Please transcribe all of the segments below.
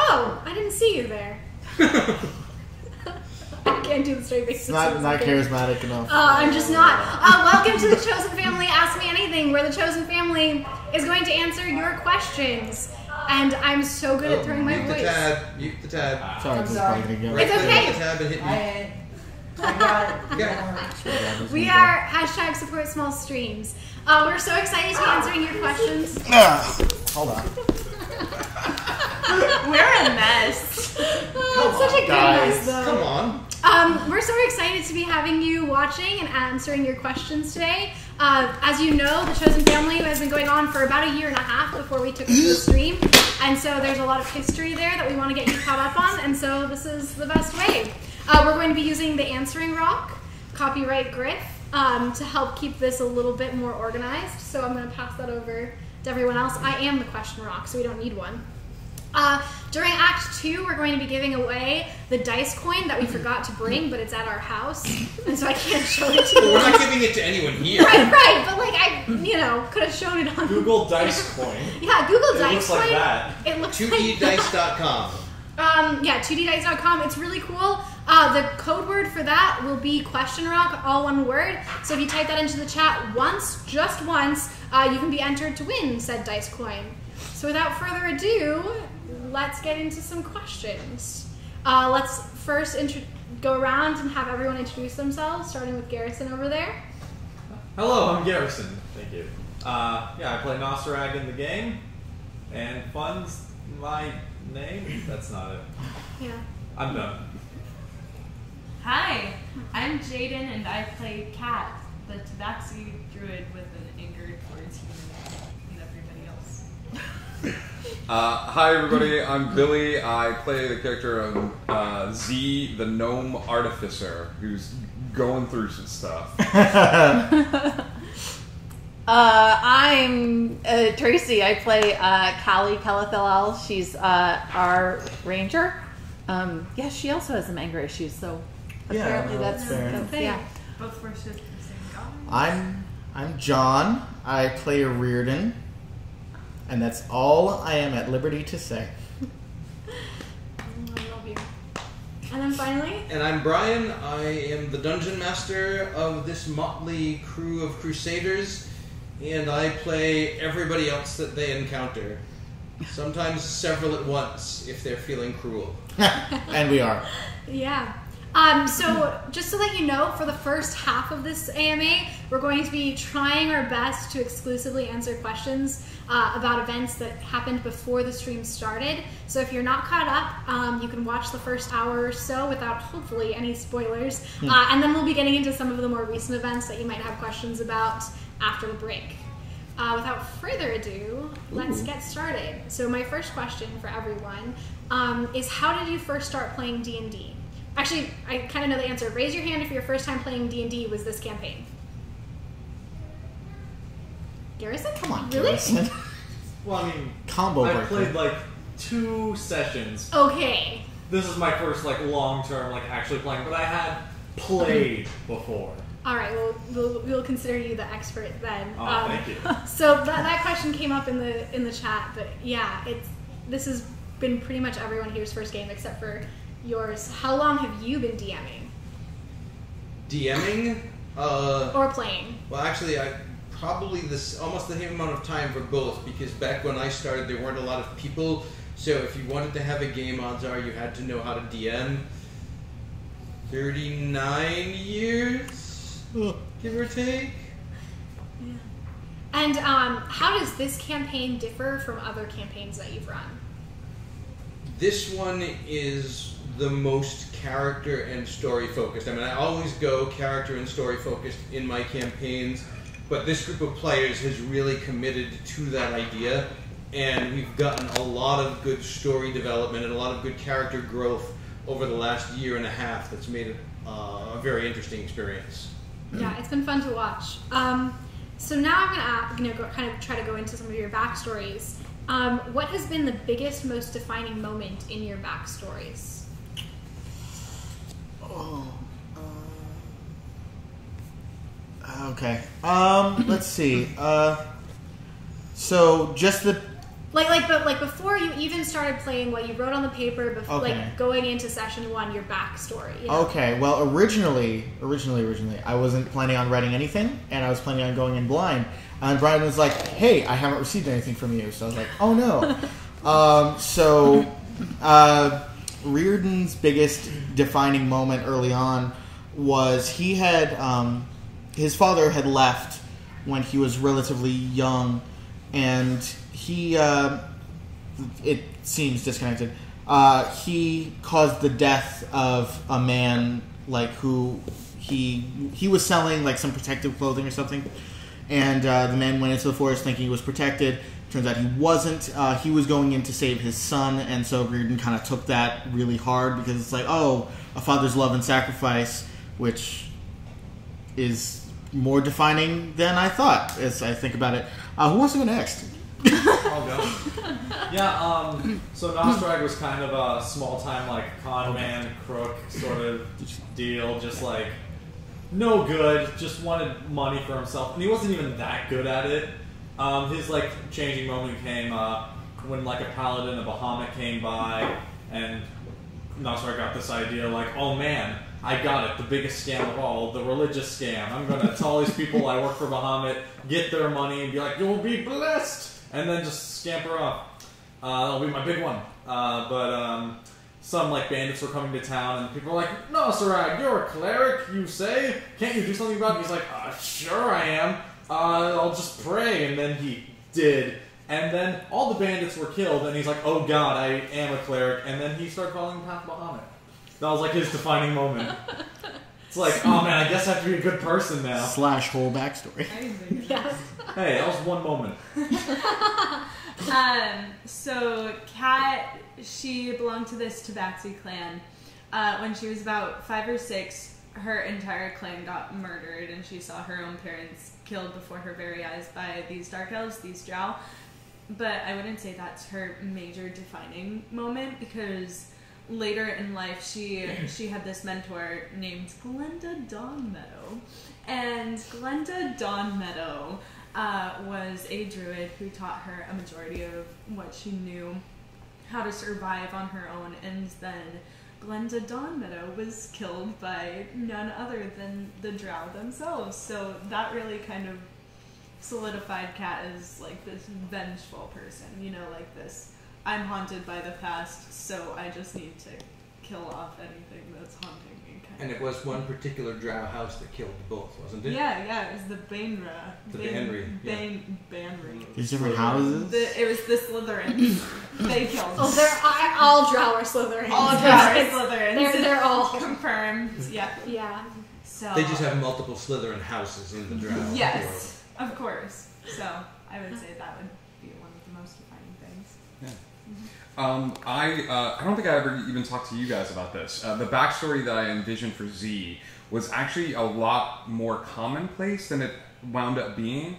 Oh, I didn't see you there. I can't do the straight face. It's not charismatic enough. I'm just not. Welcome to the Chosen Family. Ask Me Anything, where the Chosen Family is going to answer your questions. And I'm so good at throwing my voice. Mute the tab. Sorry, this is probably going to go. It's okay. Mute the tab and hit me. I got it. We are hashtag support small streams. We're so excited to be answering your questions. Hold on. We're a mess. It's such a good mess, though. Come on. We're so excited to be having you watching and answering your questions today. As you know, the Chosen Family has been going on for about 1.5 years before we took it to the stream. And so there's a lot of history there that we want to get you caught up on. And so this is the best way. We're going to be using the Answering Rock, copyright Griff, to help keep this a little bit more organized. So I'm going to pass that over to everyone else. I am the Question Rock, so we don't need one. During Act 2, we're going to be giving away the dice coin that we forgot to bring, but it's at our house, and so I can't show it to you. We're not giving it to anyone here. Right, but like I, could have shown it on Google Dice Coin. Yeah, Google It Dice looks Coin. like that. It looks 2ddice.com. Yeah, 2ddice.com. It's really cool. The code word for that will be Question Rock, all one word. So if you type that into the chat once, just once, you can be entered to win said dice coin. So without further ado, let's get into some questions. Let's first go around and have everyone introduce themselves, starting with Garrison over there. Hello, I'm Garrison. Thank you. I play Nosferag in the game, and Fun's my name. That's not it. Yeah. I'm done. Hi, I'm Jaden and I play Kat, the Tabaxi druid with an anger towards humans and everybody else. Hi everybody, I'm Billy. I play the character of Z, the gnome artificer, who's going through some stuff. I'm Tracy. I play Callie Calathilal. She's our ranger. She also has some anger issues, so apparently that's fair. yeah. Both worship the same god. I'm John. I play Reardon. And that's all I am at liberty to say. I love you. And then finally, And I'm Brian. I am the dungeon master of this motley crew of crusaders, and I play everybody else that they encounter. Sometimes several at once if they're feeling cruel. And we are. yeah. So just to let you know, for the first half of this AMA, we're going to be trying our best to exclusively answer questions about events that happened before the stream started. So if you're not caught up, you can watch the first hour or so without hopefully any spoilers. And then we'll be getting into some of the more recent events that you might have questions about after the break. Without further ado, let's get started. So my first question for everyone is, how did you first start playing D&D? Actually, I kind of know the answer. Raise your hand if your first time playing D&D was this campaign. Garrison? Come on, really? Garrison. Well, I mean, Combo I breaker. played like 2 sessions. Okay. This is my first like long-term like actually playing, but I had played before. All right. Well, we'll consider you the expert then. Oh, thank you. So that question came up in the chat, but yeah, this has been pretty much everyone here's first game except for yours. How long have you been DMing? DMing? Or playing? Well, actually, I probably almost the same amount of time for both, because back when I started, there weren't a lot of people. So if you wanted to have a game, odds are you had to know how to DM. 39 years, give or take. Yeah. And how does this campaign differ from other campaigns that you've run? This one is the most character and story focused. I mean, I always go character and story focused in my campaigns, but this group of players has really committed to that idea, and we've gotten a lot of good story development and a lot of good character growth over the last 1.5 years that's made it a very interesting experience. Yeah, it's been fun to watch. So now I'm going to kind of try to go into some of your backstories. What has been the biggest, most defining moment in your backstories? Okay. Let's see. So just But before you even started playing, what you wrote on the paper, before, Okay. like going into session 1, your backstory. You know? Okay, well, originally, I wasn't planning on writing anything, and I was planning on going in blind. And Brian was like, "Hey, I haven't received anything from you." So I was like, "Oh no." Reardon's biggest defining moment early on was he had his father had left when he was relatively young, and he it seems disconnected. He caused the death of a man who he was selling like some protective clothing or something, and the man went into the forest thinking he was protected. Turns out he wasn't. He was going in to save his son, and so Reardon kind of took that really hard because it's like, oh, a father's love and sacrifice, which is more defining than I thought as I think about it. Who wants to go next? I'll go. Yeah, so Nostrag was kind of a small-time, con man, crook sort of deal, just, no good, just wanted money for himself, and he wasn't even that good at it. His, changing moment came when, a paladin of Bahamut came by, and Nostrag got this idea, oh man, I got it, the biggest scam of all, the religious scam. I'm gonna tell all these people I work for Bahamut, get their money, and be like, you'll be blessed! And then just scamper off. That'll be my big one. Some bandits were coming to town, and people were like, "Nostrag, you're a cleric, you say? Can't you do something about it?" He's like, "Sure I am. I'll just pray." And then he did. And then all the bandits were killed, and he's like, "Oh God, I am a cleric." And then he started calling Path Bahamut. That was his defining moment. It's oh man, I guess I have to be a good person now. / whole backstory. Yeah. Hey, that was one moment. So Kat, she belonged to this Tabaxi clan. When she was about 5 or 6, her entire clan got murdered, and she saw her own parents killed before her very eyes by these dark elves, these drow. But I wouldn't say that's her major defining moment, because later in life she had this mentor named Glenda Dawnmeadow. And Glenda Dawnmeadow was a druid who taught her a majority of what she knew, how to survive on her own, and then Glenda Dawnmeadow was killed by none other than the drow themselves. So that really kind of solidified Kat as this vengeful person, this I'm haunted by the past, so I just need to kill off anything that's haunting me. And it was one particular drow house that killed both, wasn't it? Yeah, it was the Bainra. The Banry. Banry. There's different houses? It was the Slytherins. They killed. Oh, they're all drow are Slytherins. All drow are Slytherins. They're all confirmed. Yeah. Yeah. So They just have multiple Slytherin houses in the drow world. Yes, of course. So I would say that would be one of the most defining things. Yeah. I don't think I ever even talked to you guys about this. The backstory that I envisioned for Z was actually a lot more commonplace than it wound up being.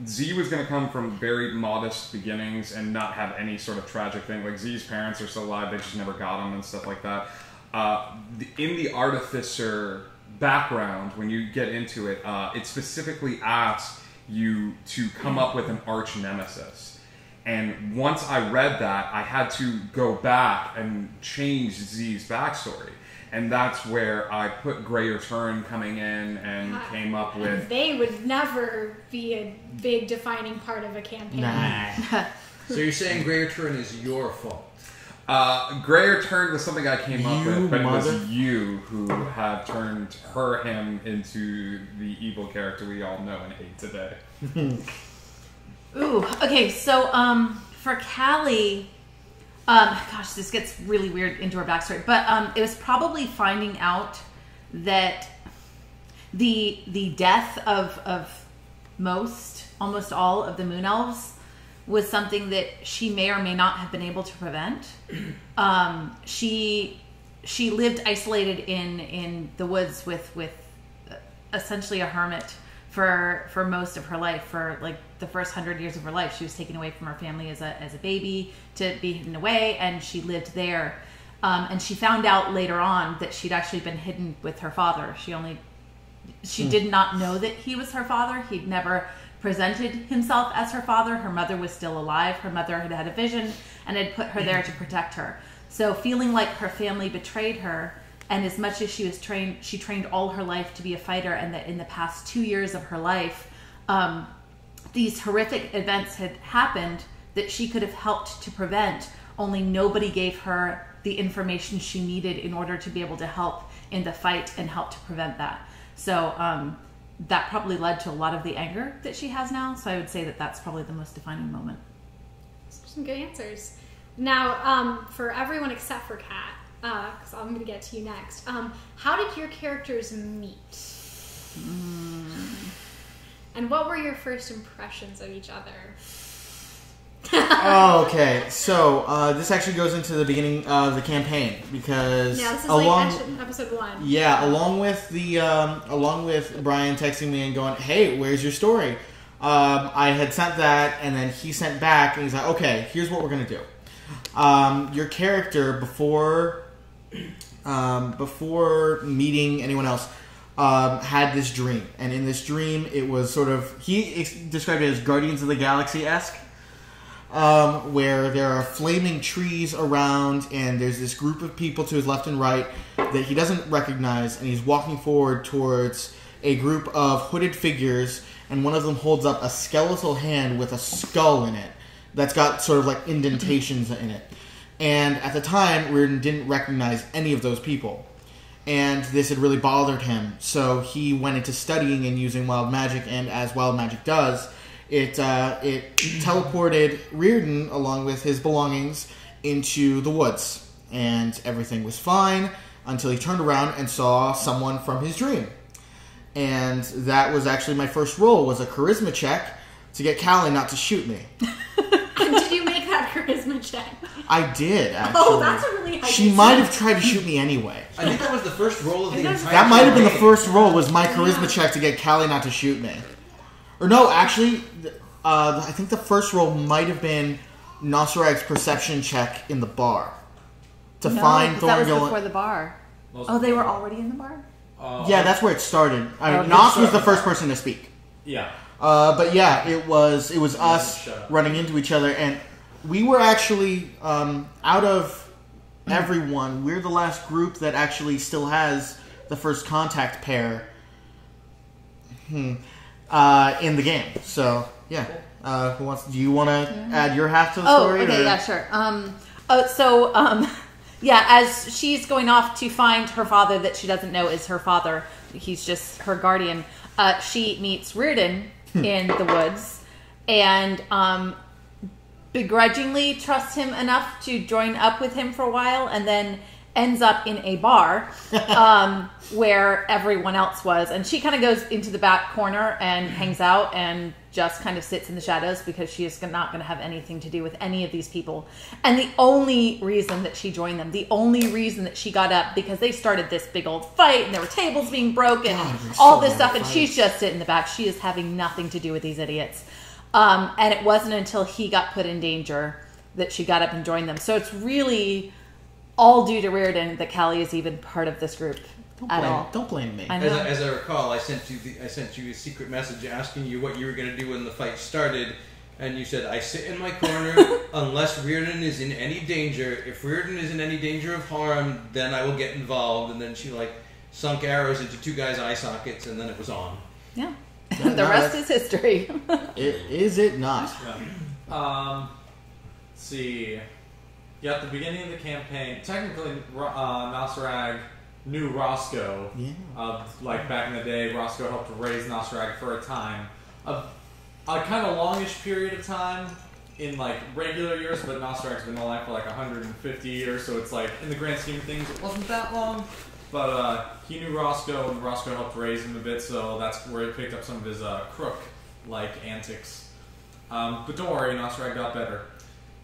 Z was going to come from very modest beginnings and not have any sort of tragic thing. Z's parents are still alive, they just never got him and stuff like that. In the Artificer background, when you get into it, it specifically asks you to come up with an arch nemesis. And once I read that, I had to go back and change Z's backstory. And that's where I put Greyer Turn coming in and came up with... They would never be a big defining part of a campaign. Nah. So you're saying Greyer Turn is your fault? Greyer Turn was something I came up You with, but it mother- was you who have turned him into the evil character we all know and hate today. Ooh, okay, so for Callie, gosh, this gets really weird into her backstory, but it was probably finding out that the death of almost all of the Moon Elves was something that she may or may not have been able to prevent. She lived isolated in the woods with essentially a hermit for most of her life. For like the first 100 years of her life, she was taken away from her family as a baby to be hidden away, and she lived there. And she found out later on that she'd actually been hidden with her father. She did not know that he was her father. He'd never presented himself as her father. Her mother was still alive. Her mother had had a vision and had put her there to protect her. So feeling like her family betrayed her, and as much as she trained all her life to be a fighter, and that in the past 2 years of her life, these horrific events had happened that she could have helped to prevent, only nobody gave her the information she needed in order to be able to help in the fight and help to prevent that. So that probably led to a lot of the anger that she has now. So I would say that that's probably the most defining moment. Some good answers. Now, for everyone except for Kat, because I'm going to get to you next, how did your characters meet? And what were your first impressions of each other? Oh, okay. So this actually goes into the beginning of the campaign because Yeah, this is like episode 1. Yeah, along with Brian texting me and going, "Hey, where's your story?" I had sent that, and then he sent back, and he's like, "Okay, here's what we're gonna do. Your character before meeting anyone else had this dream, and in this dream, it was sort of described it as Guardians of the Galaxy-esque." Where there are flaming trees around, and there's this group of people to his left and right that he doesn't recognize, and he's walking forward towards a group of hooded figures, and one of them holds up a skeletal hand with a skull in it that's got sort of like indentations in it. And at the time, Reardon didn't recognize any of those people, and this had really bothered him, so he went into studying and using wild magic, and as wild magic does, it teleported Reardon along with his belongings into the woods, and everything was fine until he turned around and saw someone from his dream. And that was actually my first roll, was a charisma check to get Callie not to shoot me. Did you make that charisma check? I did, actually. Oh, that's a really high She might have tried to shoot me anyway. I think that was the first roll of the entire That might have been the campaign. first roll, was my charisma check to get Callie not to shoot me. Or no, actually, I think the first roll might have been Nosrag's perception check in the bar. To find that was Thorngil. before the bar. Oh, they were already in the bar? Yeah, that's where it started. Nos was the first person to speak. Yeah. But yeah, it was us shut up. running into each other, and we were actually, out of everyone, we're the last group that actually still has the first contact pair in the game. So, yeah. Do you want to add your half to the story? Okay, or? yeah, sure. Yeah, as she's going off to find her father that she doesn't know is her father, he's just her guardian, she meets Reardon in the woods, and begrudgingly trusts him enough to join up with him for a while, and then ends up in a bar where everyone else was. And she kind of goes into the back corner and hangs out and just kind of sits in the shadows because she is not going to have anything to do with any of these people. And the only reason that she joined them, the only reason that she got up, because they started this big old fight and there were tables being broken and all this stuff, and she's just sitting in the back. She is having nothing to do with these idiots. And it wasn't until he got put in danger that she got up and joined them. So it's really all due to Reardon that Callie is even part of this group at all. Don't blame me. I know. As I recall, I sent you a secret message asking you what you were going to do when the fight started, and you said, "I sit in my corner unless Reardon is in any danger. If Reardon is in any danger of harm, then I will get involved." And then she sunk arrows into two guys' eye sockets, and then it was on. Yeah. The rest is history. Is it not? Yeah. Let's see. Yeah, at the beginning of the campaign, technically, Nosrag knew Roscoe. Yeah. Back in the day, Roscoe helped raise Nosrag for a time. A kind of longish period of time in regular years, but Nosrag's been alive for 150 years, so it's in the grand scheme of things, it wasn't that long. But he knew Roscoe, and Roscoe helped raise him a bit, so that's where he picked up some of his crook-like antics. But don't worry, Nosrag got better.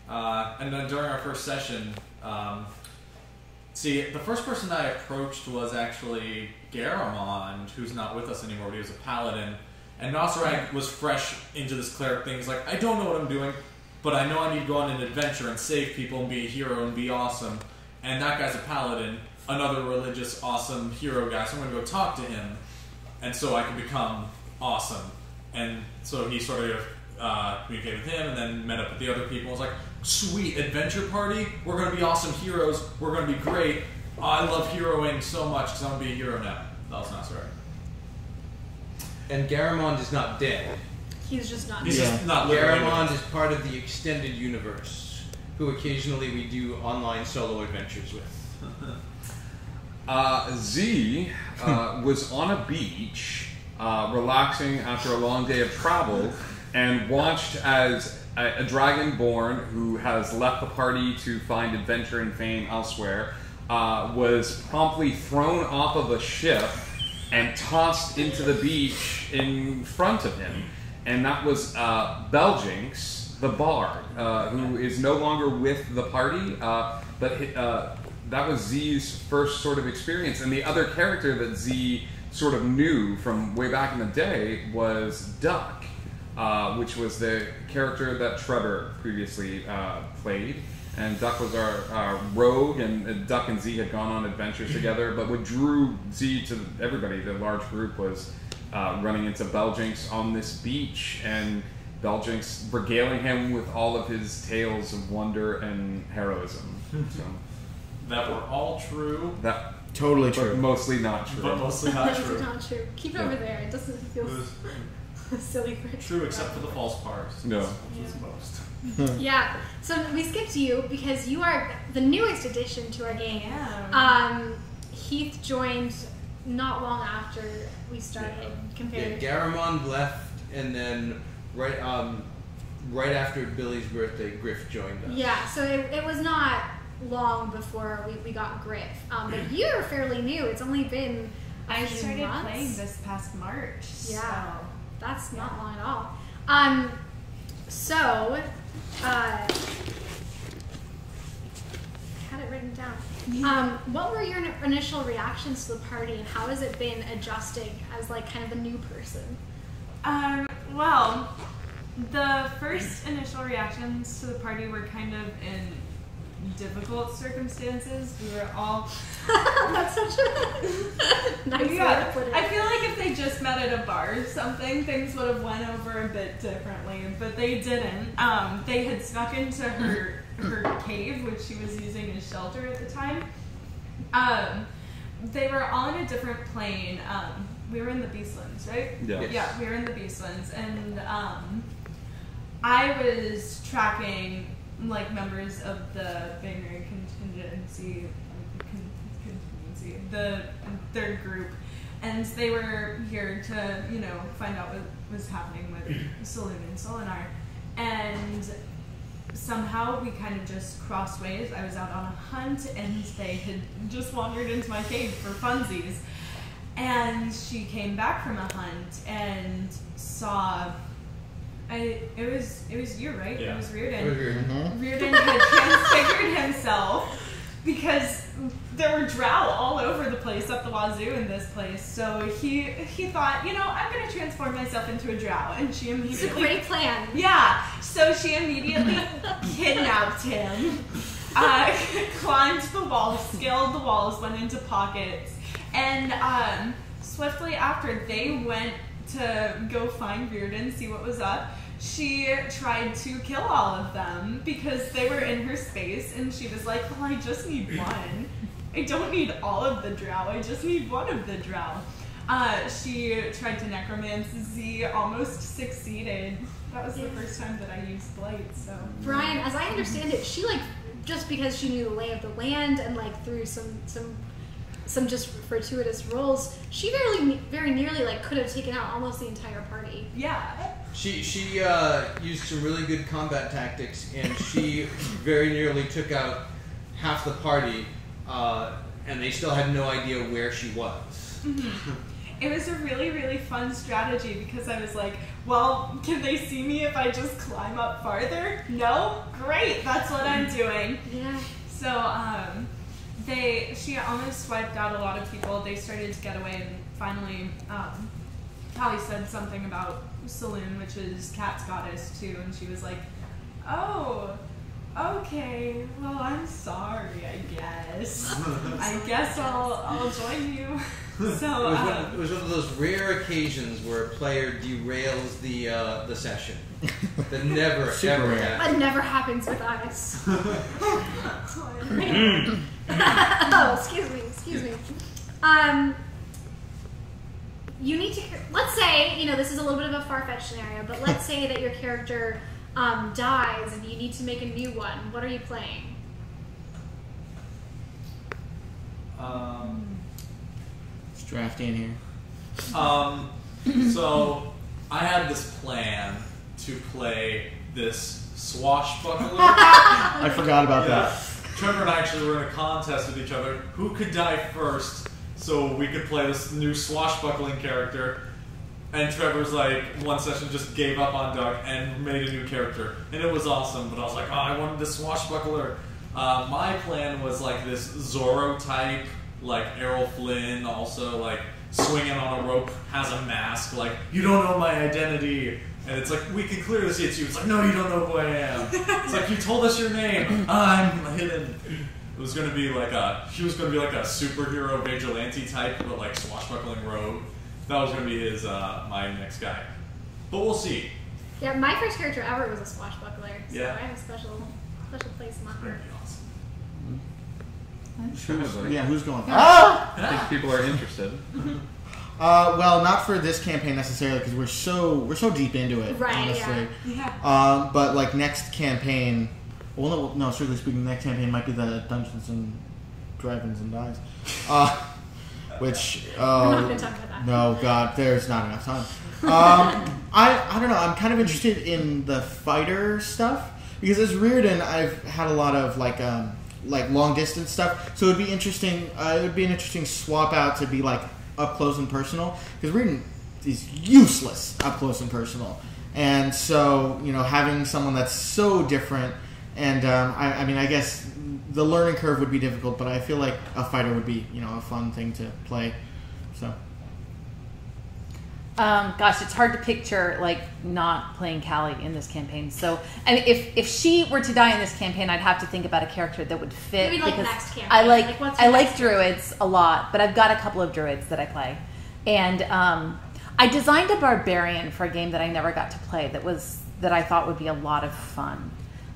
And then during our first session, the first person I approached was actually Garamond, who's not with us anymore, but he was a paladin. And Nosrag was fresh into this cleric thing. He's like, I don't know what I'm doing, but I know I need to go on an adventure and save people and be a hero and be awesome. And that guy's a paladin, another religious, awesome hero guy, so I'm going to go talk to him, and so I can become awesome. And so he sort of communicated with him and then met up with the other people. It was like, sweet, adventure party? We're going to be awesome heroes. We're going to be great. Oh, I love heroing so much because I'm going to be a hero now. That was Nostrak. And Garamond is not dead. He's just not. He's Yeah. just not literally Garamond with is part of the extended universe, who occasionally we do online solo adventures with. Z was on a beach, relaxing after a long day of travel, and watched as a dragonborn who has left the party to find adventure and fame elsewhere was promptly thrown off of a ship and tossed into the beach in front of him. And that was Beljinx, the bard, who is no longer with the party, but that was Z's first sort of experience. And the other character that Z sort of knew from way back in the day was Duck, which was the character that Trevor previously played. And Duck was our rogue, and Duck and Z had gone on adventures together. But what drew Z to everybody, the large group, was running into Beljinx on this beach, and Beljinx regaling him with all of his tales of wonder and heroism. So that were all true, that Totally but true. mostly not true. but mostly not That's true. not true. Keep it Yeah. over there. It doesn't feel It was silly for it. to true be except that. for the false parts. No. That's most. Yeah. So we skipped you because you are the newest addition to our game. Yeah. Heath joined not long after we started. Yeah, Compared. Garamond left, and then right after Billy's birthday, Griff joined us. Yeah. So it was not long before we got Griff. But you're fairly new. It's only been a I few started months. playing this past March. Yeah. So. That's not long at all. So, I had it written down. What were your initial reactions to the party, and how has it been adjusting as like kind of a new person? Well, the first initial reactions to the party were kind of in difficult circumstances. We were all That's such a nice way to put it. I feel like if they just met at a bar or something, things would have went over a bit differently, but they didn't. They had snuck into her cave, which she was using as shelter at the time. They were all in a different plane. We were in the Beastlands, right? Yeah. Yes. Yeah, we were in the Beastlands, and I was tracking like members of the Bangor contingency, the third group, and they were here to find out what was happening with Saloon and Solinar, and somehow we kind of just crossed ways. I was out on a hunt, and they had just wandered into my cave for funsies. And she came back from a hunt and saw. It was you, right? Yeah. It was Reardon. It was weird. Reardon had transfigured himself because there were drow all over the place up the wazoo in this place. So he thought, I'm going to transform myself into a drow, and she It's a immediately great plan. yeah. So she immediately kidnapped him, climbed the walls, scaled the walls, went into pockets, and swiftly after they went to go find Reardon, see what was up, she tried to kill all of them because they were in her space, and she was like, well, I just need one. I don't need all of the drow, I just need one of the drow. She tried to necromance Z, almost succeeded. That was the first time that I used Blight, so. Brian, as I understand it, she just because she knew the lay of the land and through some just fortuitous roles, she very nearly could have taken out almost the entire party. Yeah. She used some really good combat tactics, and she very nearly took out half the party, and they still had no idea where she was. Mm-hmm. It was a really, really fun strategy because I was like, well, can they see me if I just climb up farther? No? Great, that's what I'm doing. Yeah. So, she almost swiped out a lot of people. They started to get away, and finally, Callie said something about Saloon, which is Cat's goddess too, and she was like, oh, okay, well, I'm sorry, I guess. I guess I'll join you. So It was one of those rare occasions where a player derails the session. That never Super ever rare. That happens. never happens with us. Oh, excuse me. You need to. Let's say this is a little bit of a far-fetched scenario, but let's say that your character dies and you need to make a new one. What are you playing? It's drafty in here. So I had this plan to play this swashbuckler. I forgot about that. Trevor and I actually were in a contest with each other. Who could die first so we could play this new swashbuckling character? And Trevor's like, one session just gave up on Doug and made a new character. And it was awesome, but I was like, oh, I wanted this swashbuckler. My plan was like this Zorro type, like Errol Flynn, also like swinging on a rope, has a mask, like, you don't know my identity. And it's like, we can clearly see it's you. It's like, no, you don't know who I am. It's like, you told us your name. I'm hidden. It was going to be like she was going to be like a superhero vigilante type, but like swashbuckling rogue. That was going to be his, my next guy. But we'll see. Yeah, my first character ever was a swashbuckler, so Yeah. I have a special place in my Very heart. awesome. Who's going? I think people are interested. Well, not for this campaign necessarily because we're so deep into it, Right, honestly. yeah. But like next campaign, well, no, strictly speaking, next campaign might be the Dungeons and Dragons and Dice, which We're not going to talk about that. no, God, there's not enough time. I don't know. I'm kind of interested in the fighter stuff because as Reardon, I've had a lot of like long distance stuff. So it'd be interesting. It would be an interesting swap out to be like up close and personal because Reardon is useless up close and personal, and so having someone that's so different. And I mean, I guess the learning curve would be difficult, but I feel like a fighter would be a fun thing to play. So. Gosh, it's hard to picture like not playing Callie in this campaign. So, I mean, if she were to die in this campaign, I'd have to think about a character that would fit. Maybe like because next campaign. I like what's your next druids a lot, but I've got a couple of druids that I play, and I designed a barbarian for a game that I never got to play. That I thought would be a lot of fun,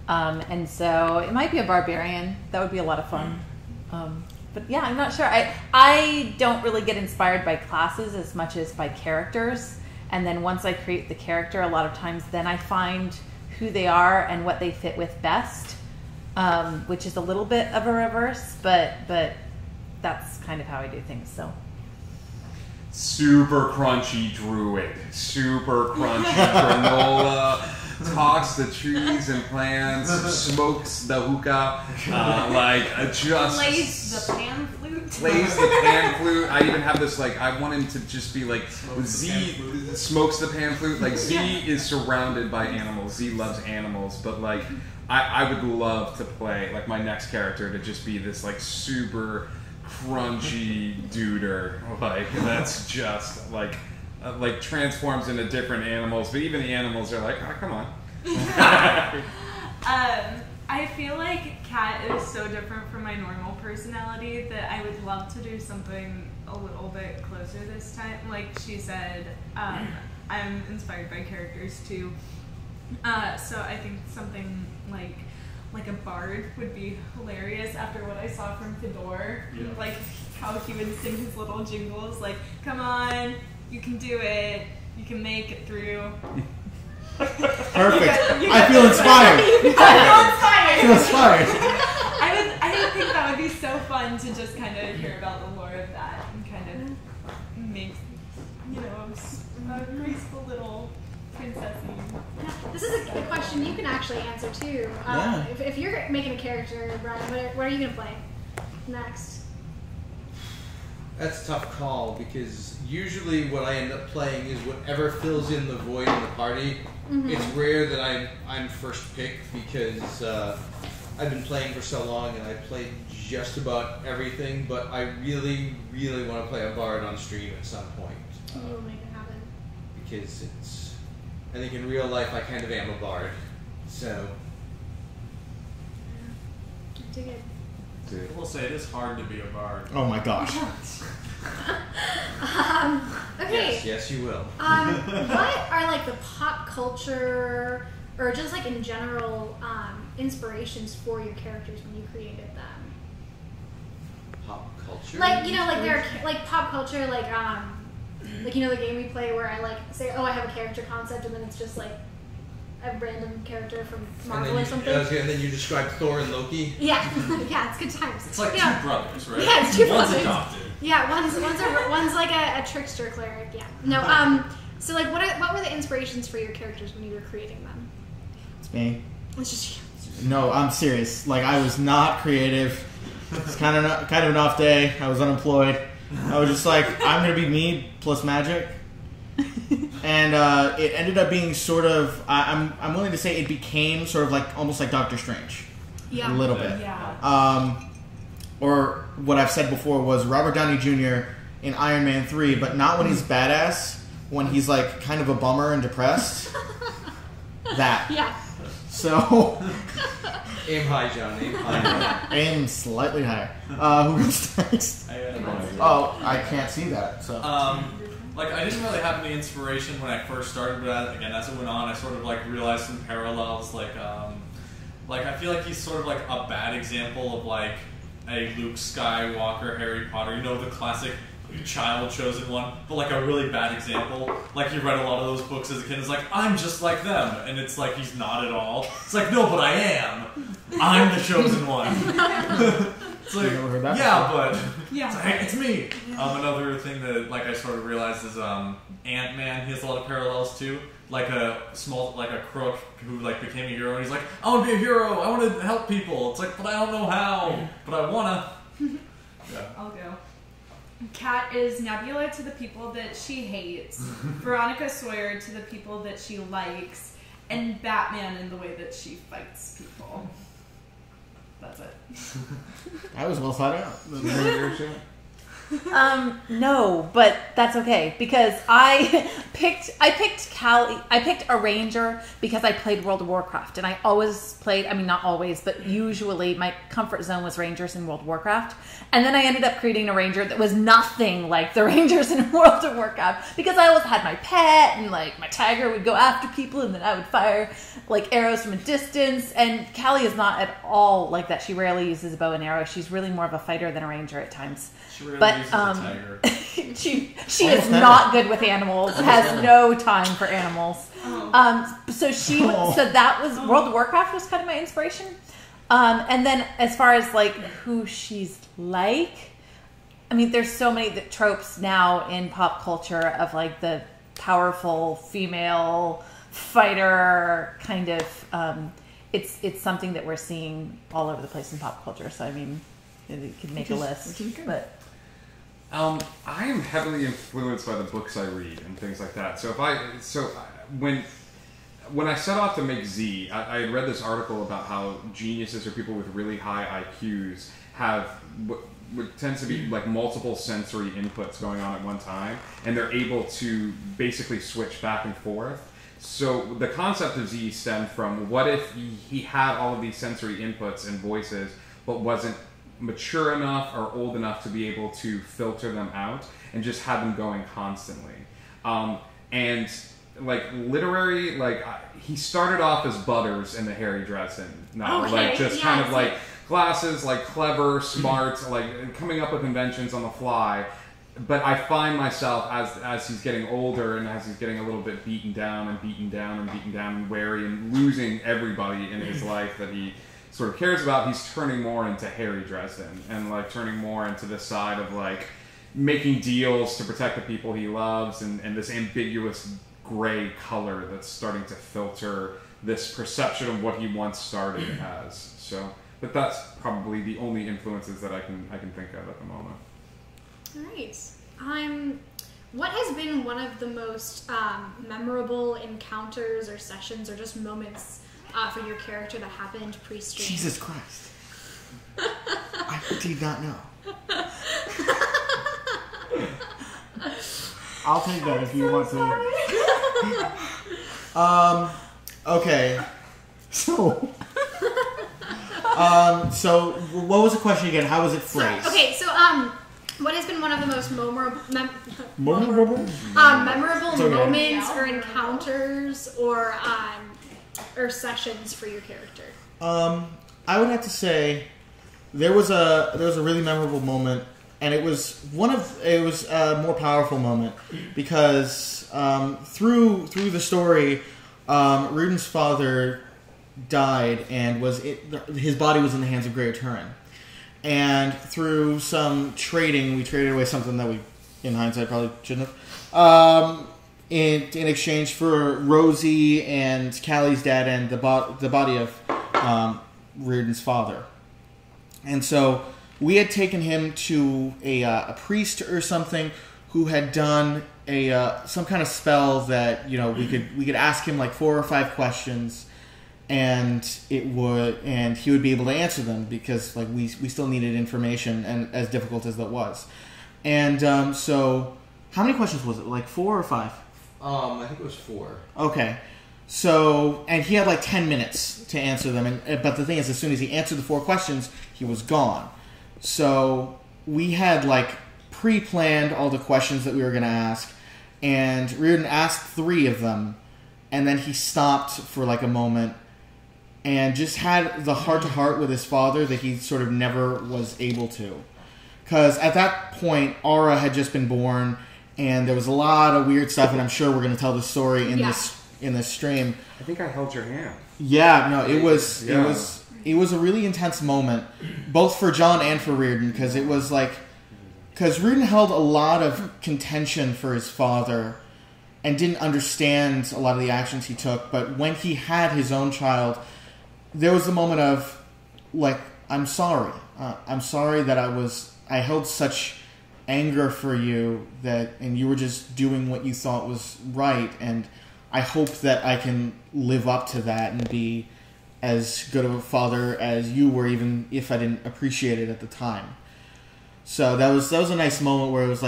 and so it might be a barbarian. That would be a lot of fun. But yeah, I'm not sure. I don't really get inspired by classes as much as by characters. And then once I create the character, a lot of times then I find who they are and what they fit with best, which is a little bit of a reverse, but that's kind of how I do things. So Super crunchy druid, super crunchy granola, talks to trees and plants, smokes the hookah, just Plays the pan flute. plays the pan flute. I even have this I want him to just be like Z smokes the pan flute. Like Z is surrounded by animals. Z loves animals, but I would love to play my next character to just be this super crunchy duder, that's just transforms into different animals, but even the animals are like, oh, come on. I feel like Kat is so different from my normal personality that I would love to do something a little bit closer this time. Like she said, I'm inspired by characters too. So I think something like a bard would be hilarious after what I saw from Fedor. Yeah. Like how he would sing his little jingles like, come on, you can do it, you can make it through. Perfect. I feel inspired. I feel inspired. I would think that would be so fun to just kind of hear about the lore of that and kind of make, a graceful little princessy. This is a question you can actually answer too. Yeah. If you're making a character, Brian, what are you going to play next? That's a tough call because usually what I end up playing is whatever fills in the void in the party. Mm-hmm. It's rare that I'm first picked because I've been playing for so long and I've played just about everything, but I really, really want to play a bard on stream at some point. We'll make it happen. Because I think in real life I kind of am a bard. So, I dig it. Dude. I will say it is hard to be a bard. Oh my gosh. Okay. Yes, you will. What are like the pop culture or just like in general inspirations for your characters when you created them? Pop culture. Like like they're like pop culture, like the game we play where I like say, oh, I have a character concept, and then it's just like a random character from Marvel or something. And then you described Thor and Loki. Yeah, yeah, it's good times. It's like two brothers, right? Yeah, it's two One's brothers. adopted. Yeah, one's like a trickster cleric. Yeah, no. So like, what were the inspirations for your characters when you were creating them? It's me. It's just No, I'm serious. Like, I was not creative. It's kind of an off day. I was unemployed. I was just like, I'm gonna be me plus magic. And it ended up being sort of. I'm willing to say it became sort of like almost like Doctor Strange. Yeah. A little bit. Yeah. Or what I've said before was Robert Downey Jr. in Iron Man 3, but not when he's badass. When he's like kind of a bummer and depressed. That. Yeah. So. Aim high, John. Aim high. Aim slightly higher. Who goes next? Oh, I can't see that. So. Like, I didn't really have any inspiration when I first started, but again, as it went on, I sort of like realized some parallels. Like I feel like he's sort of like a bad example of like a Luke Skywalker, Harry Potter. You know, the classic child chosen one, but like a really bad example. Like, you read a lot of those books as a kid. It's like, I'm just like them, and it's like he's not at all. It's like, no, but I am. I'm the chosen one. It's like, never heard that yeah, before. but Yeah. it's like, hey, it's me. Another thing that like I sort of realized is Ant-Man. He has a lot of parallels too. Like a crook who like became a hero, and he's like, I want to be a hero. I want to help people. It's like, but I don't know how. But I wanna. Yeah. I'll go. Kat is Nebula to the people that she hates, Veronica Sawyer to the people that she likes, and Batman in the way that she fights people. That's it. That was well thought out. No, but that's okay because I picked a ranger because I played World of Warcraft, and I always played, I mean not always, but usually my comfort zone was rangers in World of Warcraft. And then I ended up creating a ranger that was nothing like the rangers in World of Warcraft because I always had my pet, and like my tiger would go after people, and then I would fire like arrows from a distance. And Callie is not at all like that. She rarely uses a bow and arrow. She's really more of a fighter than a ranger at times. She really But uses a tiger. she is not good with animals. Has no time for animals. So that was World of Warcraft was kind of my inspiration. And then as far as like who she's like, I mean, there's so many tropes now in pop culture of like the powerful female fighter kind of. It's something that we're seeing all over the place in pop culture. So I mean, you could make a list, but. I am heavily influenced by the books I read and things like that. So when I set off to make Z, I had read this article about how geniuses or people with really high IQs have what tends to be like multiple sensory inputs going on at one time, and they're able to basically switch back and forth. So the concept of Z stemmed from what if he had all of these sensory inputs and voices, but wasn't mature enough or old enough to be able to filter them out and just had them going constantly. And like literary, like he started off as Butters in the Harry Dresden novel, like just kind of like glasses, like clever, smart, like coming up with inventions on the fly. But I find myself as he's getting older and as he's getting a little bit beaten down and wary and losing everybody in his life that he sort of cares about, he's turning more into Harry Dresden and like turning more into the side of like making deals to protect the people he loves and this ambiguous gray color that's starting to filter this perception of what he once started as. So, but that's probably the only influences that I can think of at the moment. All right. What has been one of the most memorable encounters or sessions or just moments for your character that happened pre-stream? Jesus Christ. I did not know. I'll take that if you want to. Okay. So what was the question again? How was it phrased? Okay, so what has been one of the most memorable Okay. moments or encounters or sessions for your character? I would have to say there was a really memorable moment, and it was a more powerful moment because through the story, Ruden's father died and his body was in the hands of Greater Turin, and through some trading, we traded away something that we, in hindsight, probably shouldn't have. In exchange for Rosie and Callie's dad and the body of Reardon's father. And so we had taken him to a priest or something who had done some kind of spell that, you know, we could ask him like 4 or 5 questions, and he would be able to answer them because like we still needed information, and as difficult as that was. And so how many questions was it? Like 4 or 5? I think it was 4. Okay. So, and he had like 10 minutes to answer them. But the thing is, as soon as he answered the 4 questions, he was gone. So we had like pre-planned all the questions that we were going to ask. And Reardon asked 3 of them. And then he stopped for like a moment and just had the heart-to-heart with his father that he sort of never was able to. Because at that point, Aura had just been born. And there was a lot of weird stuff, and I'm sure we're going to tell the story in this stream. I think I held your hand. Yeah, no, it was a really intense moment, both for John and for Reardon, because Reardon held a lot of contention for his father, and didn't understand a lot of the actions he took. But when he had his own child, there was the moment of like, I'm sorry that I held such anger for you and you were just doing what you thought was right, and I hope that I can live up to that and be as good of a father as you were, even if I didn't appreciate it at the time. So that was a nice moment where it was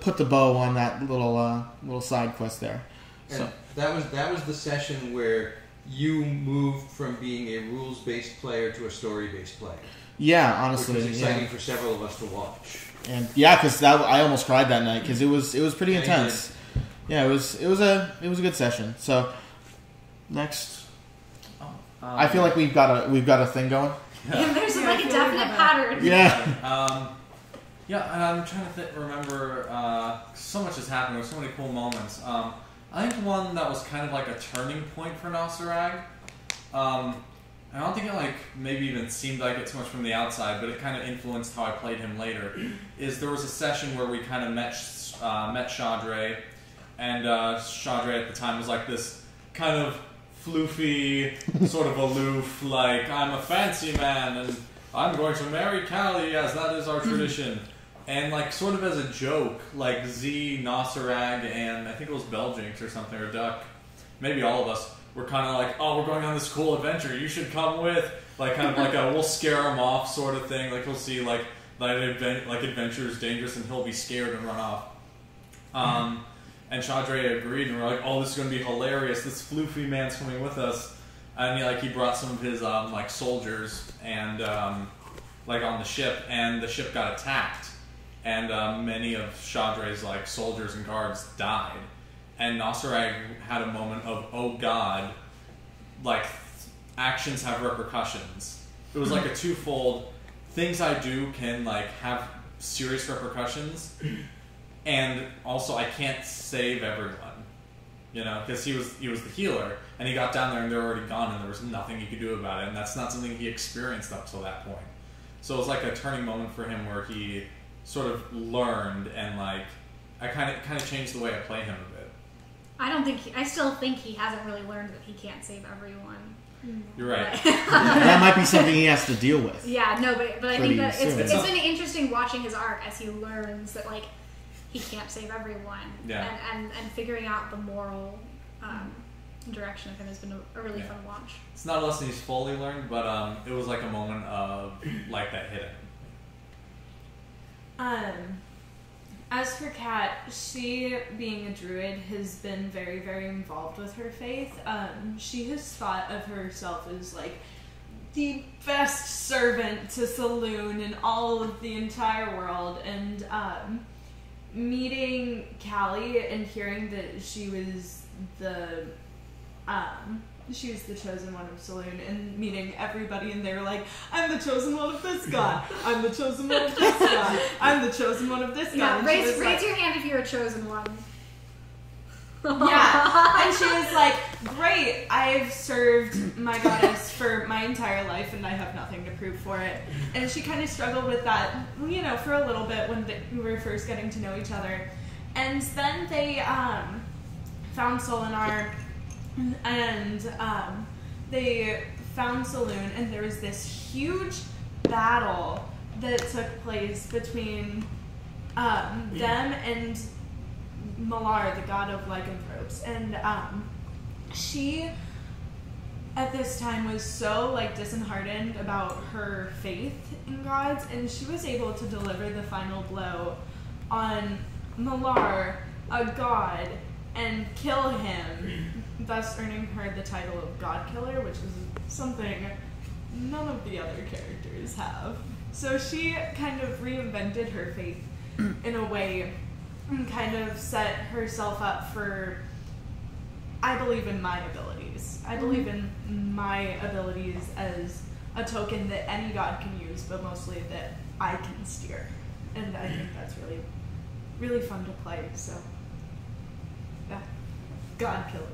put the bow on that little side quest there. And that was the session where you moved from being a rules-based player to a story-based player. Yeah, honestly, which was exciting for several of us to watch. And yeah, because I almost cried that night because it was pretty intense. Yeah, it was a good session. So next, I feel like we've got a thing going. Yeah, there's like a definite pattern. Yeah. Yeah, and I'm trying to remember. So much has happened. There's so many cool moments. I think one that was kind of like a turning point for Nosarag. I don't think it maybe even seemed like it too much from the outside, but it kind of influenced how I played him later. Is there was a session where we kind of met Chaudray, and Chaudray at the time was like this kind of floofy, sort of aloof, like, I'm a fancy man and I'm going to marry Callie as that is our tradition. And like sort of as a joke, like Z, Nosarag, and I think it was Beljinx or something, or Duck, maybe all of us, we're kind of like, oh, we're going on this cool adventure, you should come with. Like kind of like a we'll scare him off sort of thing. Like he'll see like adventure is dangerous and he'll be scared and run off. And Chaudray agreed, and we're like, oh, this is going to be hilarious. This floofy man's coming with us. And he brought some of his soldiers and like on the ship, and the ship got attacked. And many of Chaudray's soldiers and guards died. And Nosarag had a moment of, oh god, actions have repercussions. It was like a twofold, things I do can have serious repercussions, and also I can't save everyone, because he was the healer, and he got down there and they were already gone, and there was nothing he could do about it, and that's not something he experienced up till that point. So it was like a turning moment for him where he sort of learned, and I kind of changed the way I play him a bit. I still think he hasn't really learned that he can't save everyone. You're right. That might be something he has to deal with. Yeah, no, but I think that it's soon. been interesting watching his arc as he learns that he can't save everyone. Yeah. And figuring out the moral direction of him has been a really fun watch. It's not a lesson he's fully learned, but it was like a moment of that hit him. As for Kat, she, being a druid, has been very, very involved with her faith. She has thought of herself as the best servant to Saloon in all of the entire world, and meeting Callie and hearing that she was the chosen one of Saloon, and meeting everybody, and they were like, I'm the chosen one of this god, I'm the chosen one of this god, I'm the chosen one of this god. Yeah, And raise she was like, your hand if you're a chosen one. yeah, and she was like, great, I've served my goddess for my entire life and I have nothing to prove for it. And she kind of struggled with that, you know, for a little bit when we were first getting to know each other. And then they found Solinar, and they found Saloon, and there was this huge battle that took place between them and Malar, the god of lycanthropes. And she at this time was so like disheartened about her faith in gods, and she was able to deliver the final blow on Malar, a god, and kill him, thus earning her the title of God Killer, which is something none of the other characters have. So she kind of reinvented her faith in a way and kind of set herself up for, I believe in my abilities. I believe in my abilities as a token that any god can use, but mostly that I can steer. And I think that's really, really fun to play, so yeah. God Killer.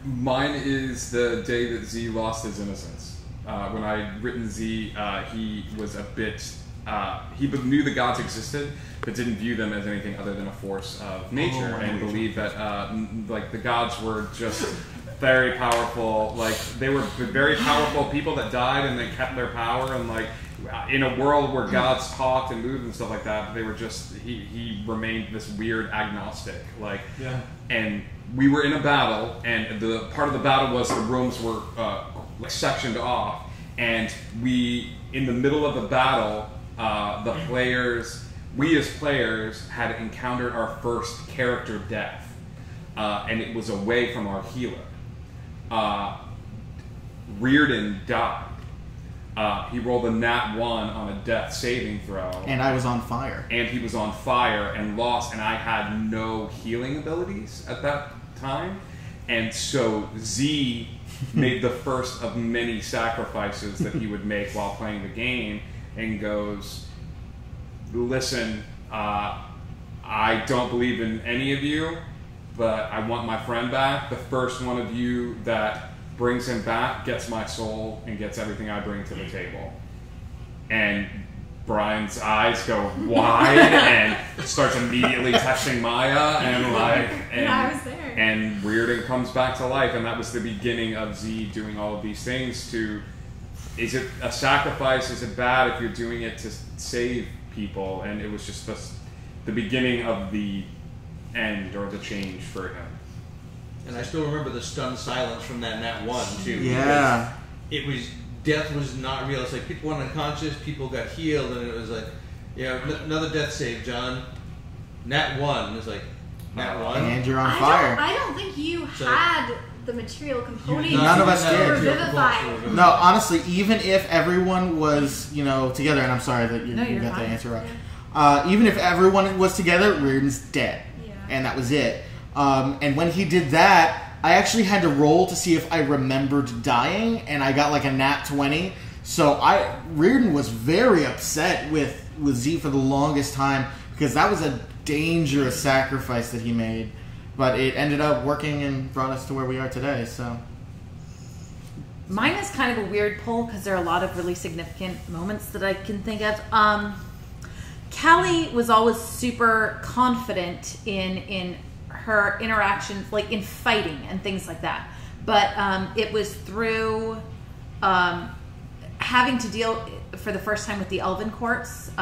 Mine is the day that Z lost his innocence. When I'd written Z, he was a bit... he knew the gods existed, but didn't view them as anything other than a force of nature, and believed that like the gods were just very powerful. Like they were very powerful people that died, and they kept their power. And like in a world where gods talked and moved and stuff like that, they were just he remained this weird agnostic. Like and we were in a battle, and the part of the battle was the rooms were like sectioned off, and we in the middle of the battle. We as players had encountered our first character death, and it was away from our healer. Reardon died. He rolled a nat 1 on a death saving throw. And I was on fire. And he was on fire and lost, and I had no healing abilities at that time. And so Z made the first of many sacrifices that he would make while playing the game, and goes, listen, I don't believe in any of you, but I want my friend back. The first one of you that brings him back gets my soul and gets everything I bring to the table. And Brian's eyes go wide and starts immediately texting Maya, and like, I was there. And Reardon comes back to life, and that was the beginning of Z doing all of these things to... Is it a sacrifice? Is it bad if you're doing it to save people? And it was just the beginning of the end or the change for him. And I still remember the stunned silence from that nat 1 too. Yeah. It was, death was not real. It's like people went unconscious, people got healed, and it was like, another death save, John. Nat 1. It's like, nat 1. And you're on fire. I don't think you had the material component None of us to did. revivify. No, honestly, even if everyone was, together, and I'm sorry that you got the answer right. Yeah. Even if everyone was together, Reardon's dead. Yeah. And that was it. And when he did that, I actually had to roll to see if I remembered dying, and I got like a nat 20. So Reardon was very upset with Z for the longest time, because that was a dangerous sacrifice that he made. But it ended up working and brought us to where we are today, so... Mine is kind of a weird poll, because there are a lot of really significant moments that I can think of. Callie was always super confident in her interactions, like in fighting and things like that. But it was through having to deal for the first time with the Elven courts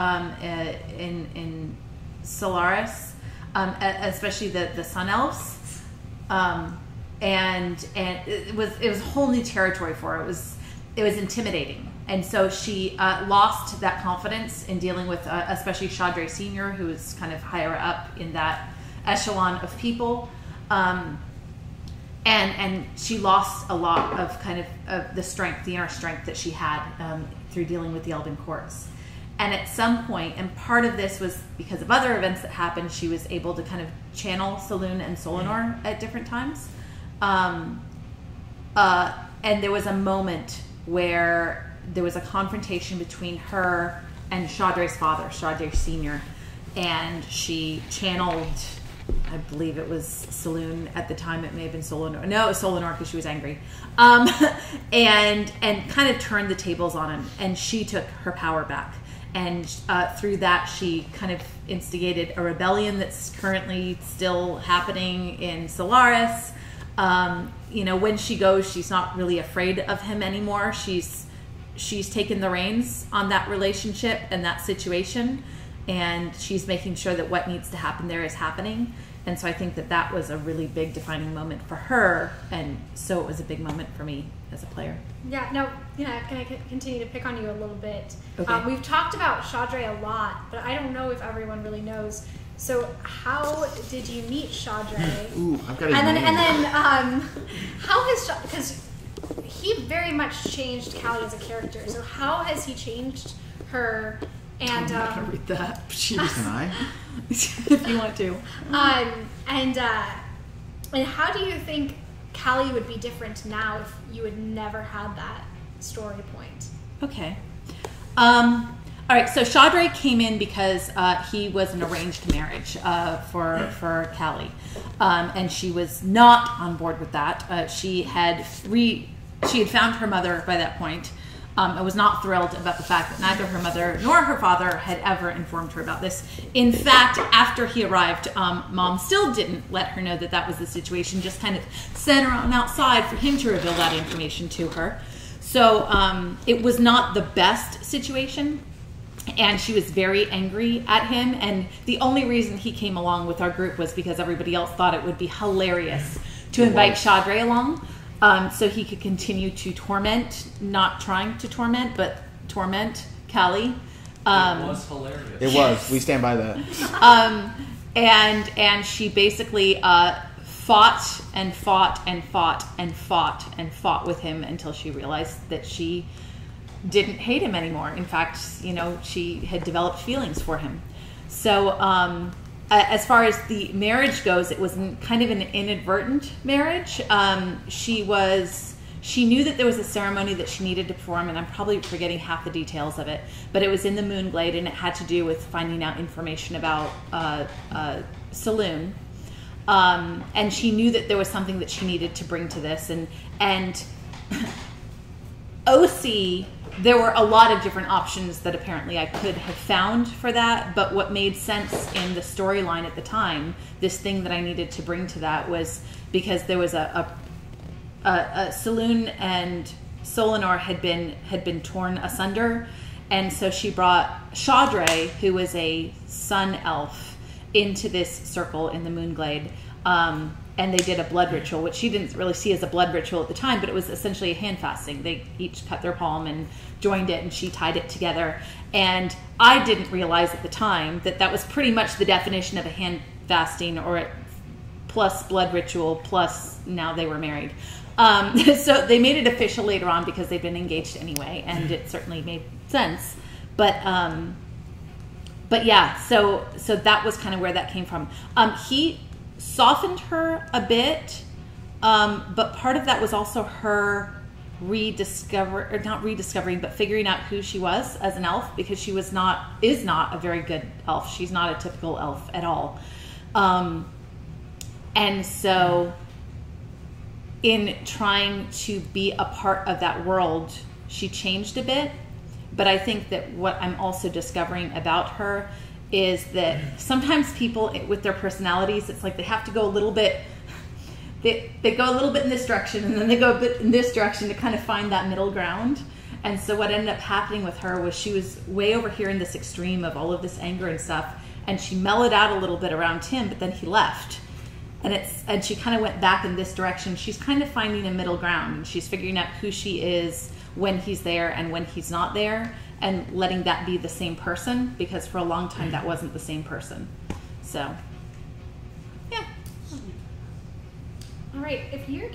in Solaris, especially the Sun Elves, and it was a whole new territory for her. It was intimidating, and so she lost that confidence in dealing with especially Chaudre Senior, who is kind of higher up in that echelon of people, and she lost a lot of kind of the strength, the inner strength that she had through dealing with the Elven courts. And at some point, and part of this was because of other events that happened, she was able to kind of channel Selûne and Solinor at different times. And there was a moment where there was a confrontation between her and Chaudre's father, Chaudre Sr., and she channeled, I believe it was Selûne at the time. It may have been Solinor. No, it was Solinor because she was angry. And kind of turned the tables on him, and she took her power back. And through that, she kind of instigated a rebellion that's currently still happening in Solaris. When she goes, she's not really afraid of him anymore. She's taken the reins on that relationship and that situation, and she's making sure that what needs to happen there is happening. And so I think that was a really big defining moment for her, and so it was a big moment for me as a player. Yeah, no, can I continue to pick on you a little bit? Okay. We've talked about Chaudre a lot, but I don't know if everyone really knows. So how did you meet Chaudre? Ooh, I've got his and name. then how has, because he very much changed Callie as a character, so how has he changed her? And I'm not gonna read that. Can I? If you want to. And how do you think Callie would be different now if you had never had that story point? Okay. All right. So Chaudre came in because he was an arranged marriage for Callie, and she was not on board with that. She had found her mother by that point. I was not thrilled about the fact that neither her mother nor her father had ever informed her about this. In fact, after he arrived, Mom still didn't let her know that was the situation, just kind of sent her on outside for him to reveal that information to her. So it was not the best situation, and she was very angry at him. And the only reason he came along with our group was because everybody else thought it would be hilarious to invite Chaudre along. So he could continue to torment, not trying to torment, but torment Callie. It was hilarious. It was. We stand by that. And she basically fought and fought and fought and fought and fought with him until she realized that she didn't hate him anymore. In fact, she had developed feelings for him. So as far as the marriage goes, it was kind of an inadvertent marriage. She knew that there was a ceremony that she needed to perform, and I'm probably forgetting half the details of it, but it was in the Moonglade, and it had to do with finding out information about Selûne. And she knew that there was something that she needed to bring to this, and OC, there were a lot of different options that apparently I could have found for that, but what made sense in the storyline at the time, this thing that I needed to bring to that, was because there was a Selûne and Solinor had been torn asunder, and so she brought Chaudre, who was a sun elf, into this circle in the Moonglade. And they did a blood ritual, which she didn't really see as a blood ritual at the time, but it was essentially a hand fasting. They each cut their palm and joined it, and she tied it together. And I didn't realize at the time that was pretty much the definition of a hand fasting, or plus blood ritual, plus now they were married. So they made it official later on because they'd been engaged anyway, and it certainly made sense. But yeah, so that was kind of where that came from. He softened her a bit, but part of that was also her not rediscovering, but figuring out who she was as an elf, because she is not a very good elf. She's not a typical elf at all. And so in trying to be a part of that world, she changed a bit. But I think that what I'm also discovering about her is that sometimes people with their personalities, it's like they have to go a little bit, they go a little bit in this direction, and then they go a bit in this direction to kind of find that middle ground. And so what ended up happening with her was she was way over here in this extreme of all of this anger and stuff, and she mellowed out a little bit around him, but then he left. And she kind of went back in this direction. She's kind of finding a middle ground. She's figuring out who she is when he's there and when he's not there, and letting that be the same person, because for a long time that wasn't the same person. So, yeah. All right, if your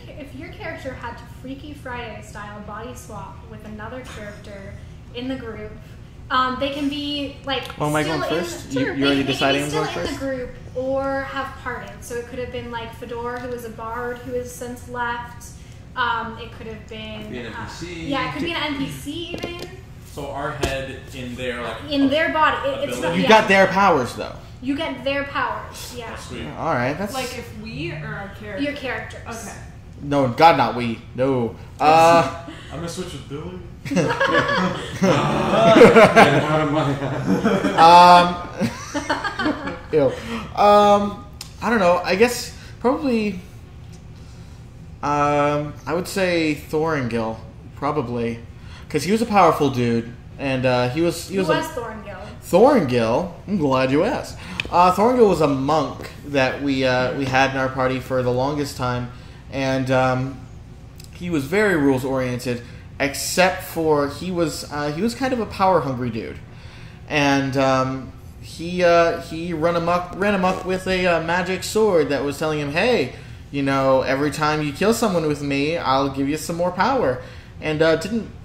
character had to Freaky Friday style body swap with another character in the group, they can be like. Oh, am I still going first? In, sure, You're already they deciding can be I'm still going in first? the group or have parted. So it could have been like Fedor, who is a bard who has since left. It could have been Be an NPC. Yeah, it could be an NPC even So our head in their like in their body. It's not. You Yeah, got their powers though. You get their powers. Yeah, sweet. All right, that's Like if we or our character. your characters. Okay. no, God, not we. No. I'm gonna switch with Billy. Get out of my head. Ew. I don't know. I guess probably. I would say Thorngil, probably, because he was a powerful dude, and he was Who was a Thorngil? Thorngil. I'm glad you asked. Thorngil was a monk that we had in our party for the longest time, and he was very rules oriented, except for he was kind of a power hungry dude, and he ran amok with a magic sword that was telling him, hey, you know, every time you kill someone with me, I'll give you some more power. And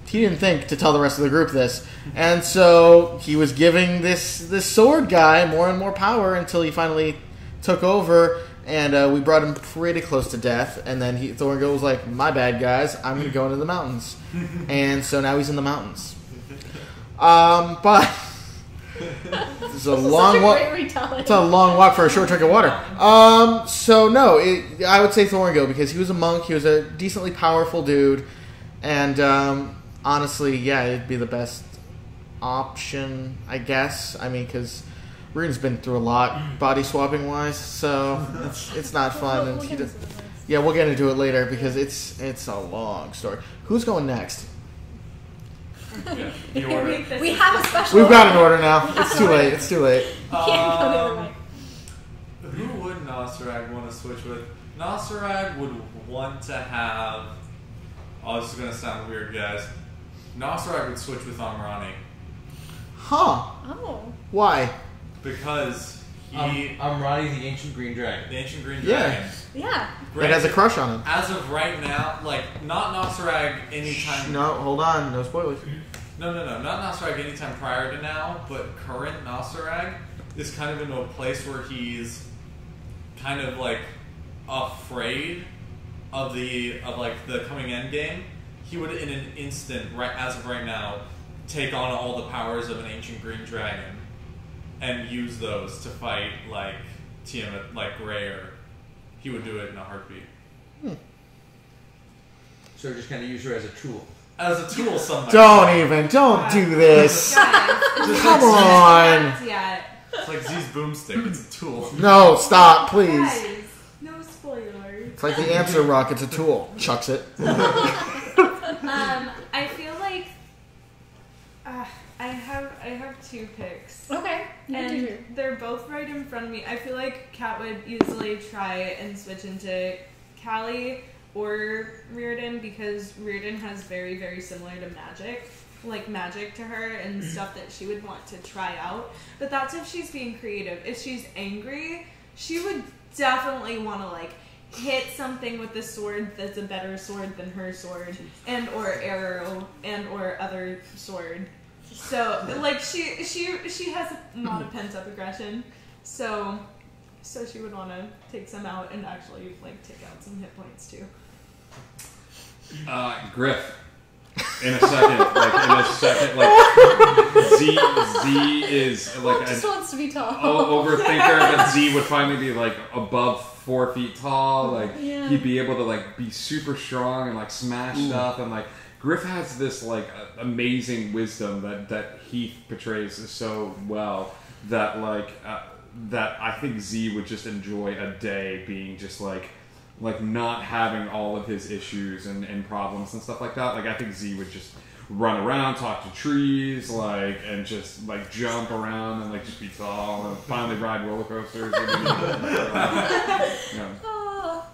he didn't think to tell the rest of the group this. And so he was giving this sword guy more and more power until he finally took over, and we brought him pretty close to death. And then Thorngil was like, my bad, guys, I'm going to go into the mountains. And so now he's in the mountains. But it's a long walk. It's a long walk for a short drink of water. So no, I would say Thorngil because he was a monk. He was a decently powerful dude, and honestly, yeah, it'd be the best option, I guess. I mean, because Rune's been through a lot, body swapping wise, so it's not fun. And he just, yeah, we'll get into it later because it's a long story. Who's going next? Yeah, the order. We have a special. We've got an order now. It's too late. It's too late. Can't go the other way. Who would Nosrag want to switch with? Nosrag would want to have. Oh, this is gonna sound weird, guys. Nosrag would switch with Amrani Huh? Oh. Why? because he, I'm Ronnie, the ancient green dragon. the ancient green Yeah. dragon. Yeah. It has a crush on him. As of right now, like not Nosrag anytime. No, hold on. No spoilers. No, not Nosrag anytime prior to now, but current Nosrag is kind of in a place where he's kind of like afraid of the coming end game. He would in an instant, right as of right now, take on all the powers of an ancient green dragon and use those to fight like Tiamat, like Rare. He would do it in a heartbeat. So just kind of use her as a tool. As a tool, sometimes. Don't do this. Guys, Come on. yeah. It's like Z's boomstick. It's a tool. No, stop, please. Guys, no spoilers. It's like the answer rock. It's a tool. Chucks it. I feel like I have two picks. Okay. You can do And your- they're both right in front of me. I feel like Kat would easily try and switch into Callie or Reardon because Reardon has very, very similar to magic to her and stuff that she would want to try out. But that's if she's being creative. If she's angry, she would definitely want to like hit something with the sword that's a better sword than her sword and or arrow and or other sword. So like she has a lot of pent up aggression. So she would want to take some out and actually like take out some hit points too. Griff. In a second, Z is like just wants to be tall. overthinker, but Z would finally be like above 4 feet tall. Like Yeah. he'd be able to like be super strong and like smash stuff. And like Griff has this like amazing wisdom that Heath portrays so well that that I think Z would just enjoy a day being just like not having all of his issues and problems and stuff like that. Like I think Z would just run around, talk to trees, like and just like jump around and like just be tall and finally ride roller coasters. Yeah. Oh.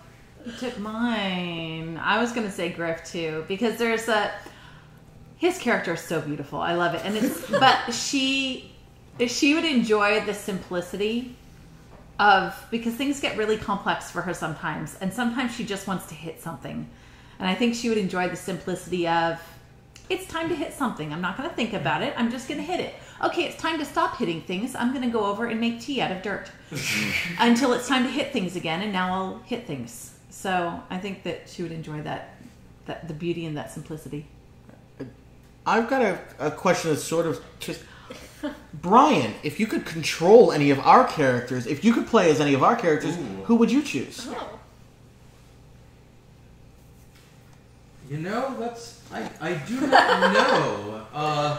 You took mine. I was gonna say Griff too because there's his character is so beautiful. I love it, and it's but she would enjoy the simplicity because things get really complex for her sometimes, and sometimes she just wants to hit something. And I think she would enjoy the simplicity of, it's time to hit something. I'm not going to think about it. I'm just going to hit it. Okay, it's time to stop hitting things. I'm going to go over and make tea out of dirt until it's time to hit things again, and now I'll hit things. So I think that she would enjoy that the beauty in that simplicity. I've got a question that's sort of just... Brian, if you could control any of our characters, if you could play as any of our characters, who would you choose? Oh. You know, I do not know.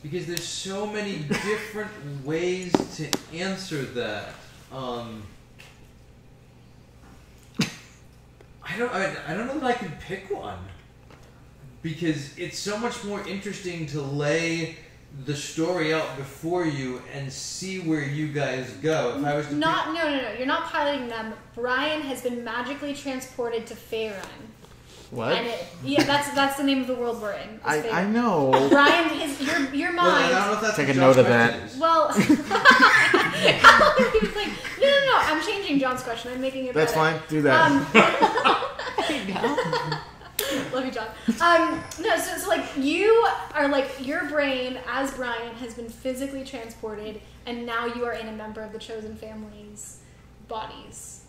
Because there's so many different ways to answer that. I don't know that I can pick one. Because it's so much more interesting to lay the story out before you and see where you guys go. If I was to No. You're not piloting them. Brian has been magically transported to Faerun. What? And that's the name of the world we're in. I know. Brian, your mind. Well, I don't know if that's Take what a note John's of that. question is. Well, he was like, no. I'm changing John's question. I'm making it That's better. fine. Do that. There you go. Love you, John. No, so like you are like your brain as Brian has been physically transported, and now you are in a member of the chosen family's bodies.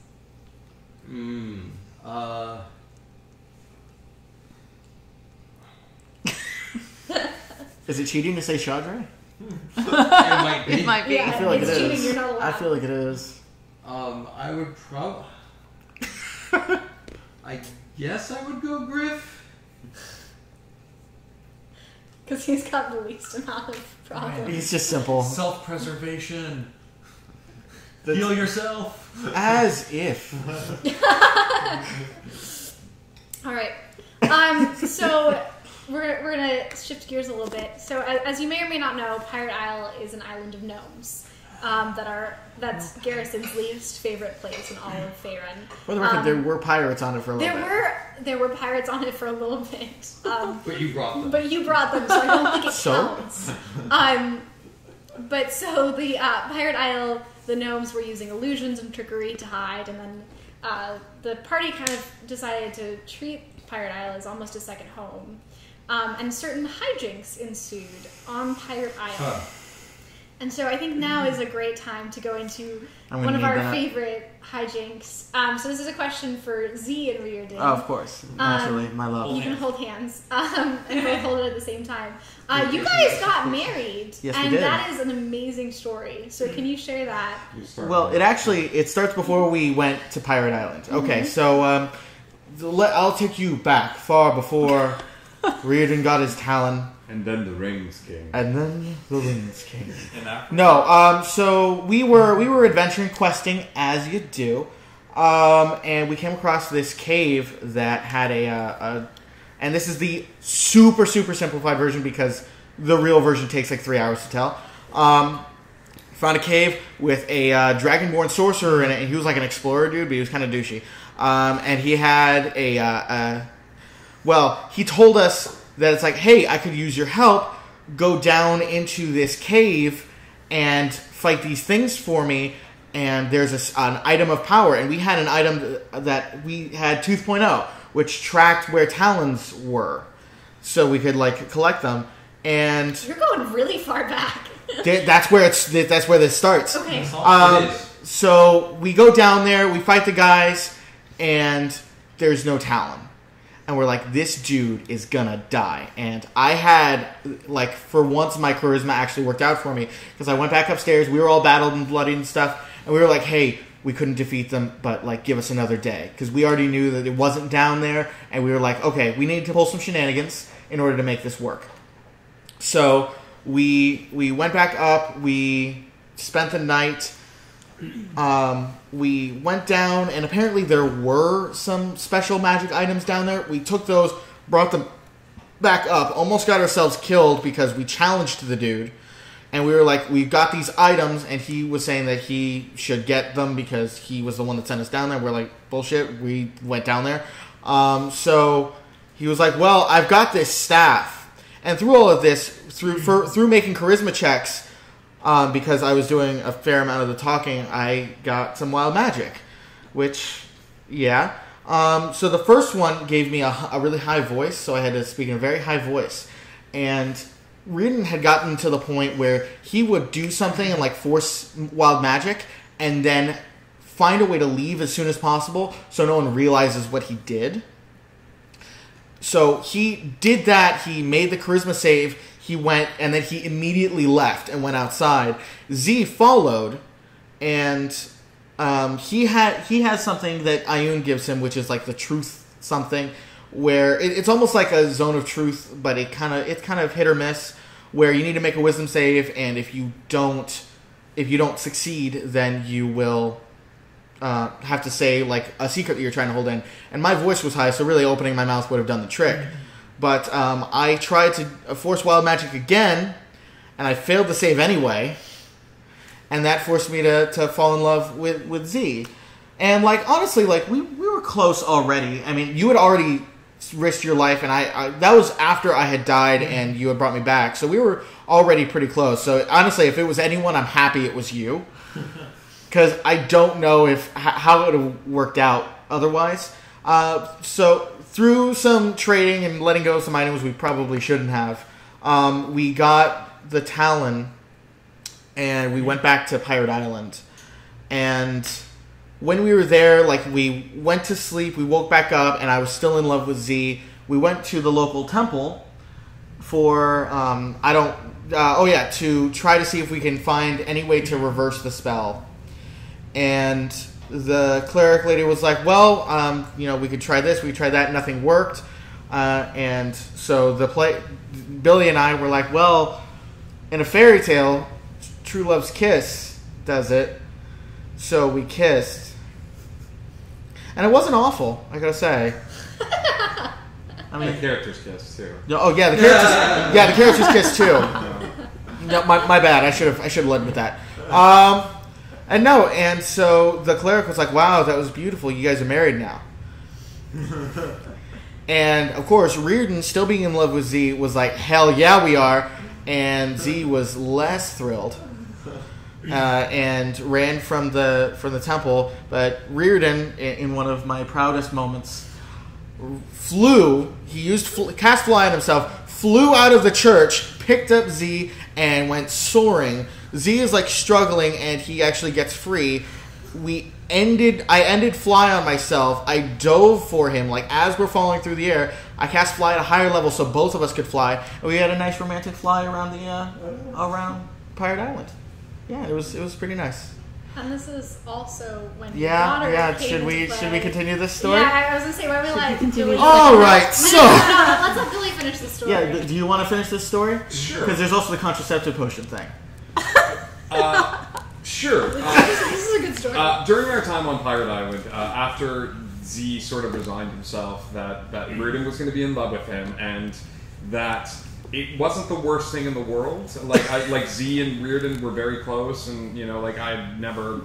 Is it cheating to say Chaudhry? It might be. It might be. Yeah, I feel like it's it cheating. is. You're not allowed. I feel like it is. I would I guess I would go Griff. Because he's got the least amount of problems. It's just simple. Self-preservation. That's- Heal yourself. As if. All right. So we're gonna shift gears a little bit. So as you may or may not know, Pirate Isle is an island of gnomes. That's Garrison's least favorite place in all of Faerun. For the record, there were pirates on it for a little bit. There were pirates on it for a little bit. But you brought them. But you brought them, so I don't think it So? counts. But so the Pirate Isle, the gnomes were using illusions and trickery to hide, and then the party kind of decided to treat Pirate Isle as almost a second home. And certain hijinks ensued on Pirate Isle. Huh. And so I think now is a great time to go into I'm gonna one of need our that. favorite hijinks. So this is a question for Z and Reardon. Oh, of course. Naturally, my love. You can hold hands and both hold it at the same time. You guys got married, Yes, we and did. that is an amazing story. So can you share that? Well, it starts before we went to Pirate Island. Okay, so I'll take you back far before Reardon got his talon, And then the rings came. and then the rings came. In Africa. No, so we were adventuring, questing as you do, and we came across this cave that had and this is the super simplified version because the real version takes like 3 hours to tell. Found a cave with a dragonborn sorcerer in it, and he was like an explorer dude, but he was kind of douchey. And he had he told us that it's like, hey, I could use your help. Go down into this cave and fight these things for me. And there's an item of power. And we had an item that we had 2.0, which tracked where talons were. So we could like collect them. And You're going really far back. that's where this starts. Okay. It is. So we go down there, we fight the guys, and there's no talon. And we're like, this dude is gonna die. And I had, like, for once my charisma actually worked out for me. Because I went back upstairs, we were all battled and bloodied and stuff. And we were like, hey, we couldn't defeat them, but, like, give us another day. Because we already knew that it wasn't down there. And we were like, okay, we need to pull some shenanigans in order to make this work. So we went back up, we spent the night. We went down, and apparently there were some special magic items down there. We took those, brought them back up, almost got ourselves killed because we challenged the dude. And we were like, we've got these items, and he was saying that he should get them because he was the one that sent us down there. We're like, bullshit, we went down there. So he was like, well, I've got this staff. And through all of this, through making charisma checks, because I was doing a fair amount of the talking, I got some wild magic, which, yeah. So the first one gave me a really high voice, so I had to speak in a very high voice. And Reardon had gotten to the point where he would do something and like force wild magic, and then find a way to leave as soon as possible so no one realizes what he did. So he did that. He made the charisma save. He went, and then he immediately left and went outside. Z followed, and he has something that Ioun gives him, which is like the truth something, where it's almost like a zone of truth, but it's kind of hit or miss, where you need to make a wisdom save, and if you don't succeed, then you will have to say like a secret that you're trying to hold in. And my voice was high, so really opening my mouth would have done the trick. But I tried to force wild magic again, and I failed the save anyway. And that forced me to fall in love with Z. And like honestly, like we were close already. I mean, you had already risked your life, and I that was after I had died, and you had brought me back. So we were already pretty close. So honestly, if it was anyone, I'm happy it was you. Because I don't know how it would have worked out otherwise. So through some trading and letting go of some items we probably shouldn't have, we got the Talon, and we went back to Pirate Island. And when we were there, like we went to sleep, we woke back up, and I was still in love with Z. We went to the local temple for to try to see if we can find any way to reverse the spell. And the cleric lady was like, well, we could try this, we could try that, nothing worked. And so Billy and I were like, well, in a fairy tale, true love's kiss does it. So we kissed. And it wasn't awful, I gotta say. I mean, the characters kiss too. Oh yeah, the characters kiss too. No, my bad. I should have led with that. And so the cleric was like, wow, that was beautiful. You guys are married now. And, of course, Reardon, still being in love with Z, was like, hell yeah, we are. And Z was less thrilled and ran from the temple. But Reardon, in one of my proudest moments, flew. He used cast fly on himself, flew out of the church, picked up Z, and went soaring. Z is like struggling, and he actually gets free. I ended fly on myself. I dove for him, like as we're falling through the air. I cast fly at a higher level so both of us could fly, and we had a nice romantic fly around around Pirate Island. Yeah, it was pretty nice. And this is also when Should we continue this story? Yeah, I was gonna say, why don't we let Billy All right, so let's let Billy finish the story. Yeah, do you want to finish this story? Sure. Because there's also the contraceptive potion thing. Sure. This is a good story. During our time on Pirate Island, after Z sort of resigned himself that Reardon was going to be in love with him, and that it wasn't the worst thing in the world. Like Z and Reardon were very close, and I never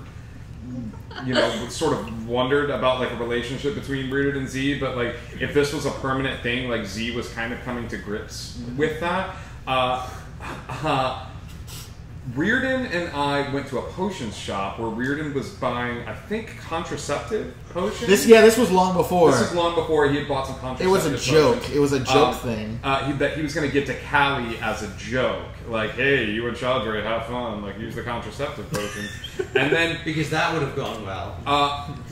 sort of wondered about like a relationship between Reardon and Z, but like if this was a permanent thing, like Z was kind of coming to grips with that. Reardon and I went to a potions shop where Reardon was buying, I think, contraceptive potions. This was long before. This was long before he had bought some contraceptive. It was a joke. Potions. It was a joke thing. That he was going to give to Callie as a joke, like, "Hey, you and Chaudhry have fun. Like, use the contraceptive potion." And then because that would have gone well.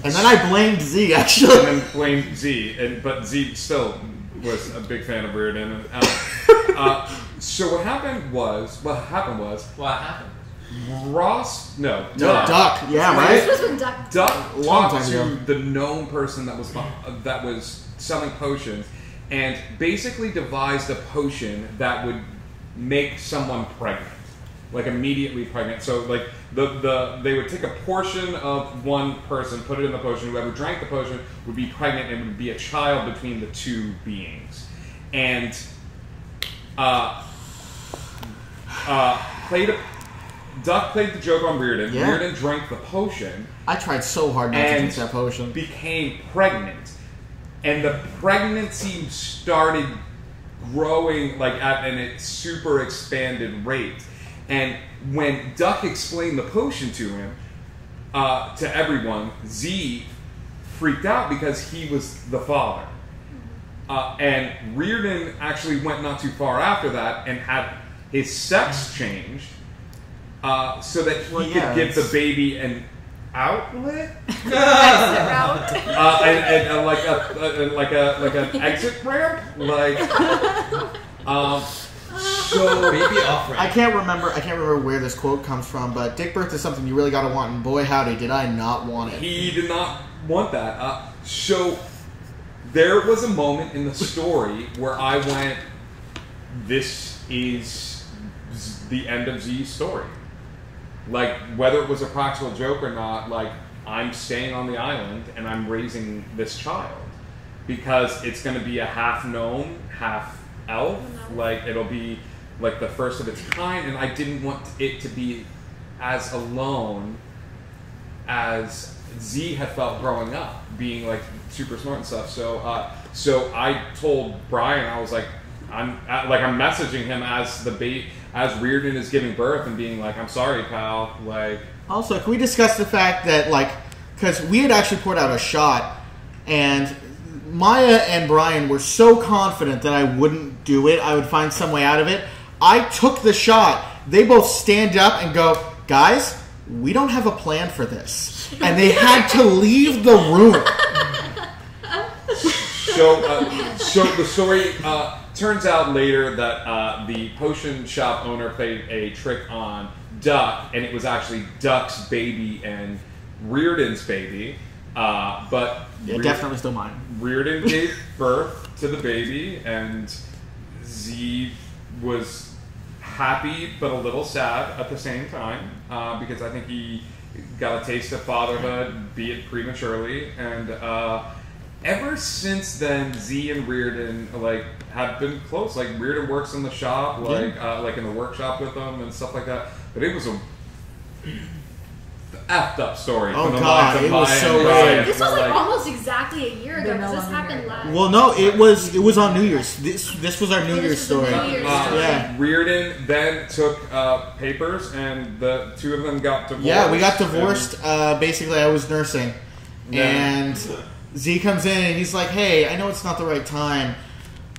And then I blamed Z actually. And then blamed Z, but Z still was a big fan of Reardon. So what happened was Ross, no, Duck, yeah, right? This was when Duck Long talked time to ago. the known person that was selling potions, and basically devised a potion that would make someone pregnant, like immediately pregnant. So like they would take a portion of one person, put it in the potion. Whoever drank the potion would be pregnant, and it would be a child between the two beings, and. Duck played the joke on Reardon. Yeah. Reardon drank the potion. I tried so hard not to drink that potion. Became pregnant, and the pregnancy started growing like at a super expanded rate. And when Duck explained the potion to him, to everyone, Z freaked out because he was the father. And Reardon actually went not too far after that and had his sex changed so that he could give the baby an outlet, and like an exit ramp, so Baby off ramp. I can't remember where this quote comes from, but dick birth is something you really gotta want, and boy howdy, did I not want it. He did not want that. So there was a moment in the story where I went, this is the end of Z's story. Like, whether it was a practical joke or not, like, I'm staying on the island and I'm raising this child. Because it's going to be a half gnome, half elf. Like, it'll be, like, the first of its kind. And I didn't want it to be as alone as Z had felt growing up, being, like, super smart and stuff. So, so I told Brian, I was like, I'm messaging him as Reardon is giving birth and being like, I'm sorry, pal. Like, also, can we discuss the fact that, like, because we had actually poured out a shot, and Maya and Brian were so confident that I wouldn't do it, I would find some way out of it. I took the shot. They both stand up and go, guys, we don't have a plan for this. And they had to leave the room. So the story turns out later that the potion shop owner played a trick on Duck, and it was actually Duck's baby and Reardon's baby. But Definitely still mine. Reardon gave birth to the baby, and Z was happy but a little sad at the same time because I think he got a taste of fatherhood, be it prematurely, and ever since then, Z and Reardon have been close. Like, Reardon works in the shop, like in the workshop with them and stuff like that. But it was a effed up story. Oh, from the God, minds of it was Maya so and bad. Brian. This was like almost exactly a year ago They're no because this longer happened married. last. Well, no, it was on New Year's. This was our New Oh, this Year's was the story. New Year's story. Yeah. Reardon then took papers, and the two of them got divorced. Yeah, we got divorced. Basically, I was nursing. Yeah. And Z comes in and he's like, hey, I know it's not the right time,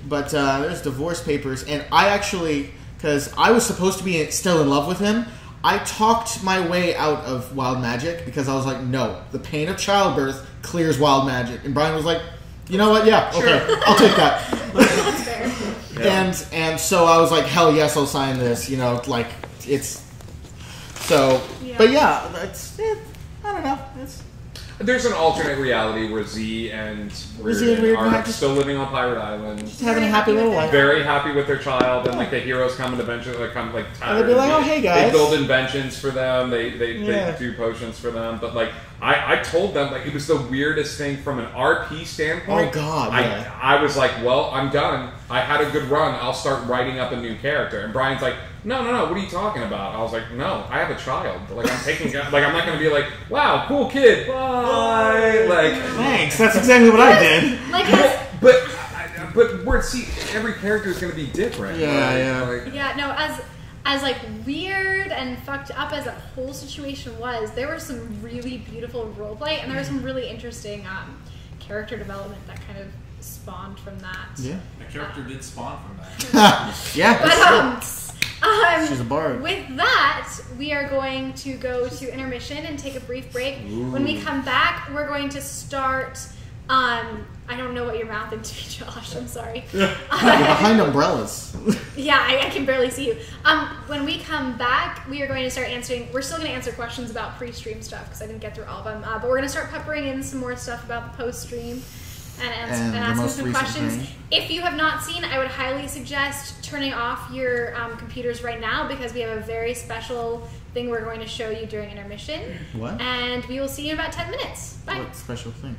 but there's divorce papers. And I actually, because I was supposed to be still in love with him, I talked my way out of wild magic because I was like, no, the pain of childbirth clears wild magic. And Brian was like, you know what? Yeah, okay, I'll take that. That's fair. Yeah. And so I was like, hell yes, I'll sign this. You know, like, it's... So, Yeah. but yeah, that's it. I don't know. It's... There's an alternate reality where Z and Reardon Reardon are have to- still living on Pirate Island. Just having a happy little life. Very happy with their child, and like the heroes come and eventually come like And they'd be like, "Oh, hey, guys." They build inventions for them. They Yeah. do potions for them. But like I told them, like, it was the weirdest thing from an RP standpoint. Oh, God, yeah. I was like, well, I'm done. I had a good run. I'll start writing up a new character. And Brian's like, no, what are you talking about? I was like, no, I have a child. Like, I'm taking, like, I'm not going to be like, wow, cool kid, bye. Like, Thanks. That's exactly what I did. Like, but we're see every character is going to be different. Yeah, right? yeah. Like, yeah, no, as like weird and fucked up as that whole situation was, there was some really beautiful roleplay, and there was some really interesting character development that kind of spawned from that. Yeah. The character did spawn from that. Yeah. But She's a bard. with that, we are going to go to intermission and take a brief break. When we come back, we're going to start. I don't know what you're mouthing to me, Josh. I'm sorry. You're behind umbrellas. Yeah, I can barely see you. When we come back, we are going to start answering. We're still going to answer questions about pre-stream stuff because I didn't get through all of them. But we're going to start peppering in some more stuff about the post-stream and the asking most some recent questions. thing. If you have not seen, I would highly suggest turning off your computers right now because we have a very special thing we're going to show you during intermission. What? And we will see you in about 10 minutes. Bye. What special thing?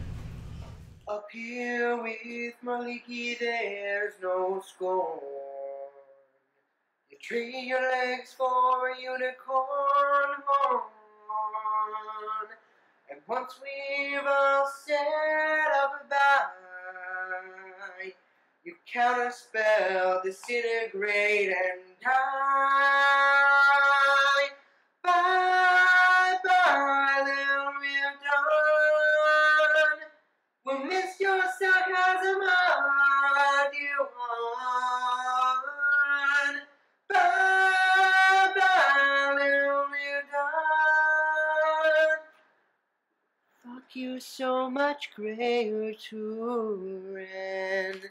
Up here with Maliki, there's no scorn. You trade your legs for a unicorn horn. And once we've all said our goodbye, you counterspell, disintegrate, and die. your sarcasm all you want. Babylon, you done. Fuck you so much, Greater Turin.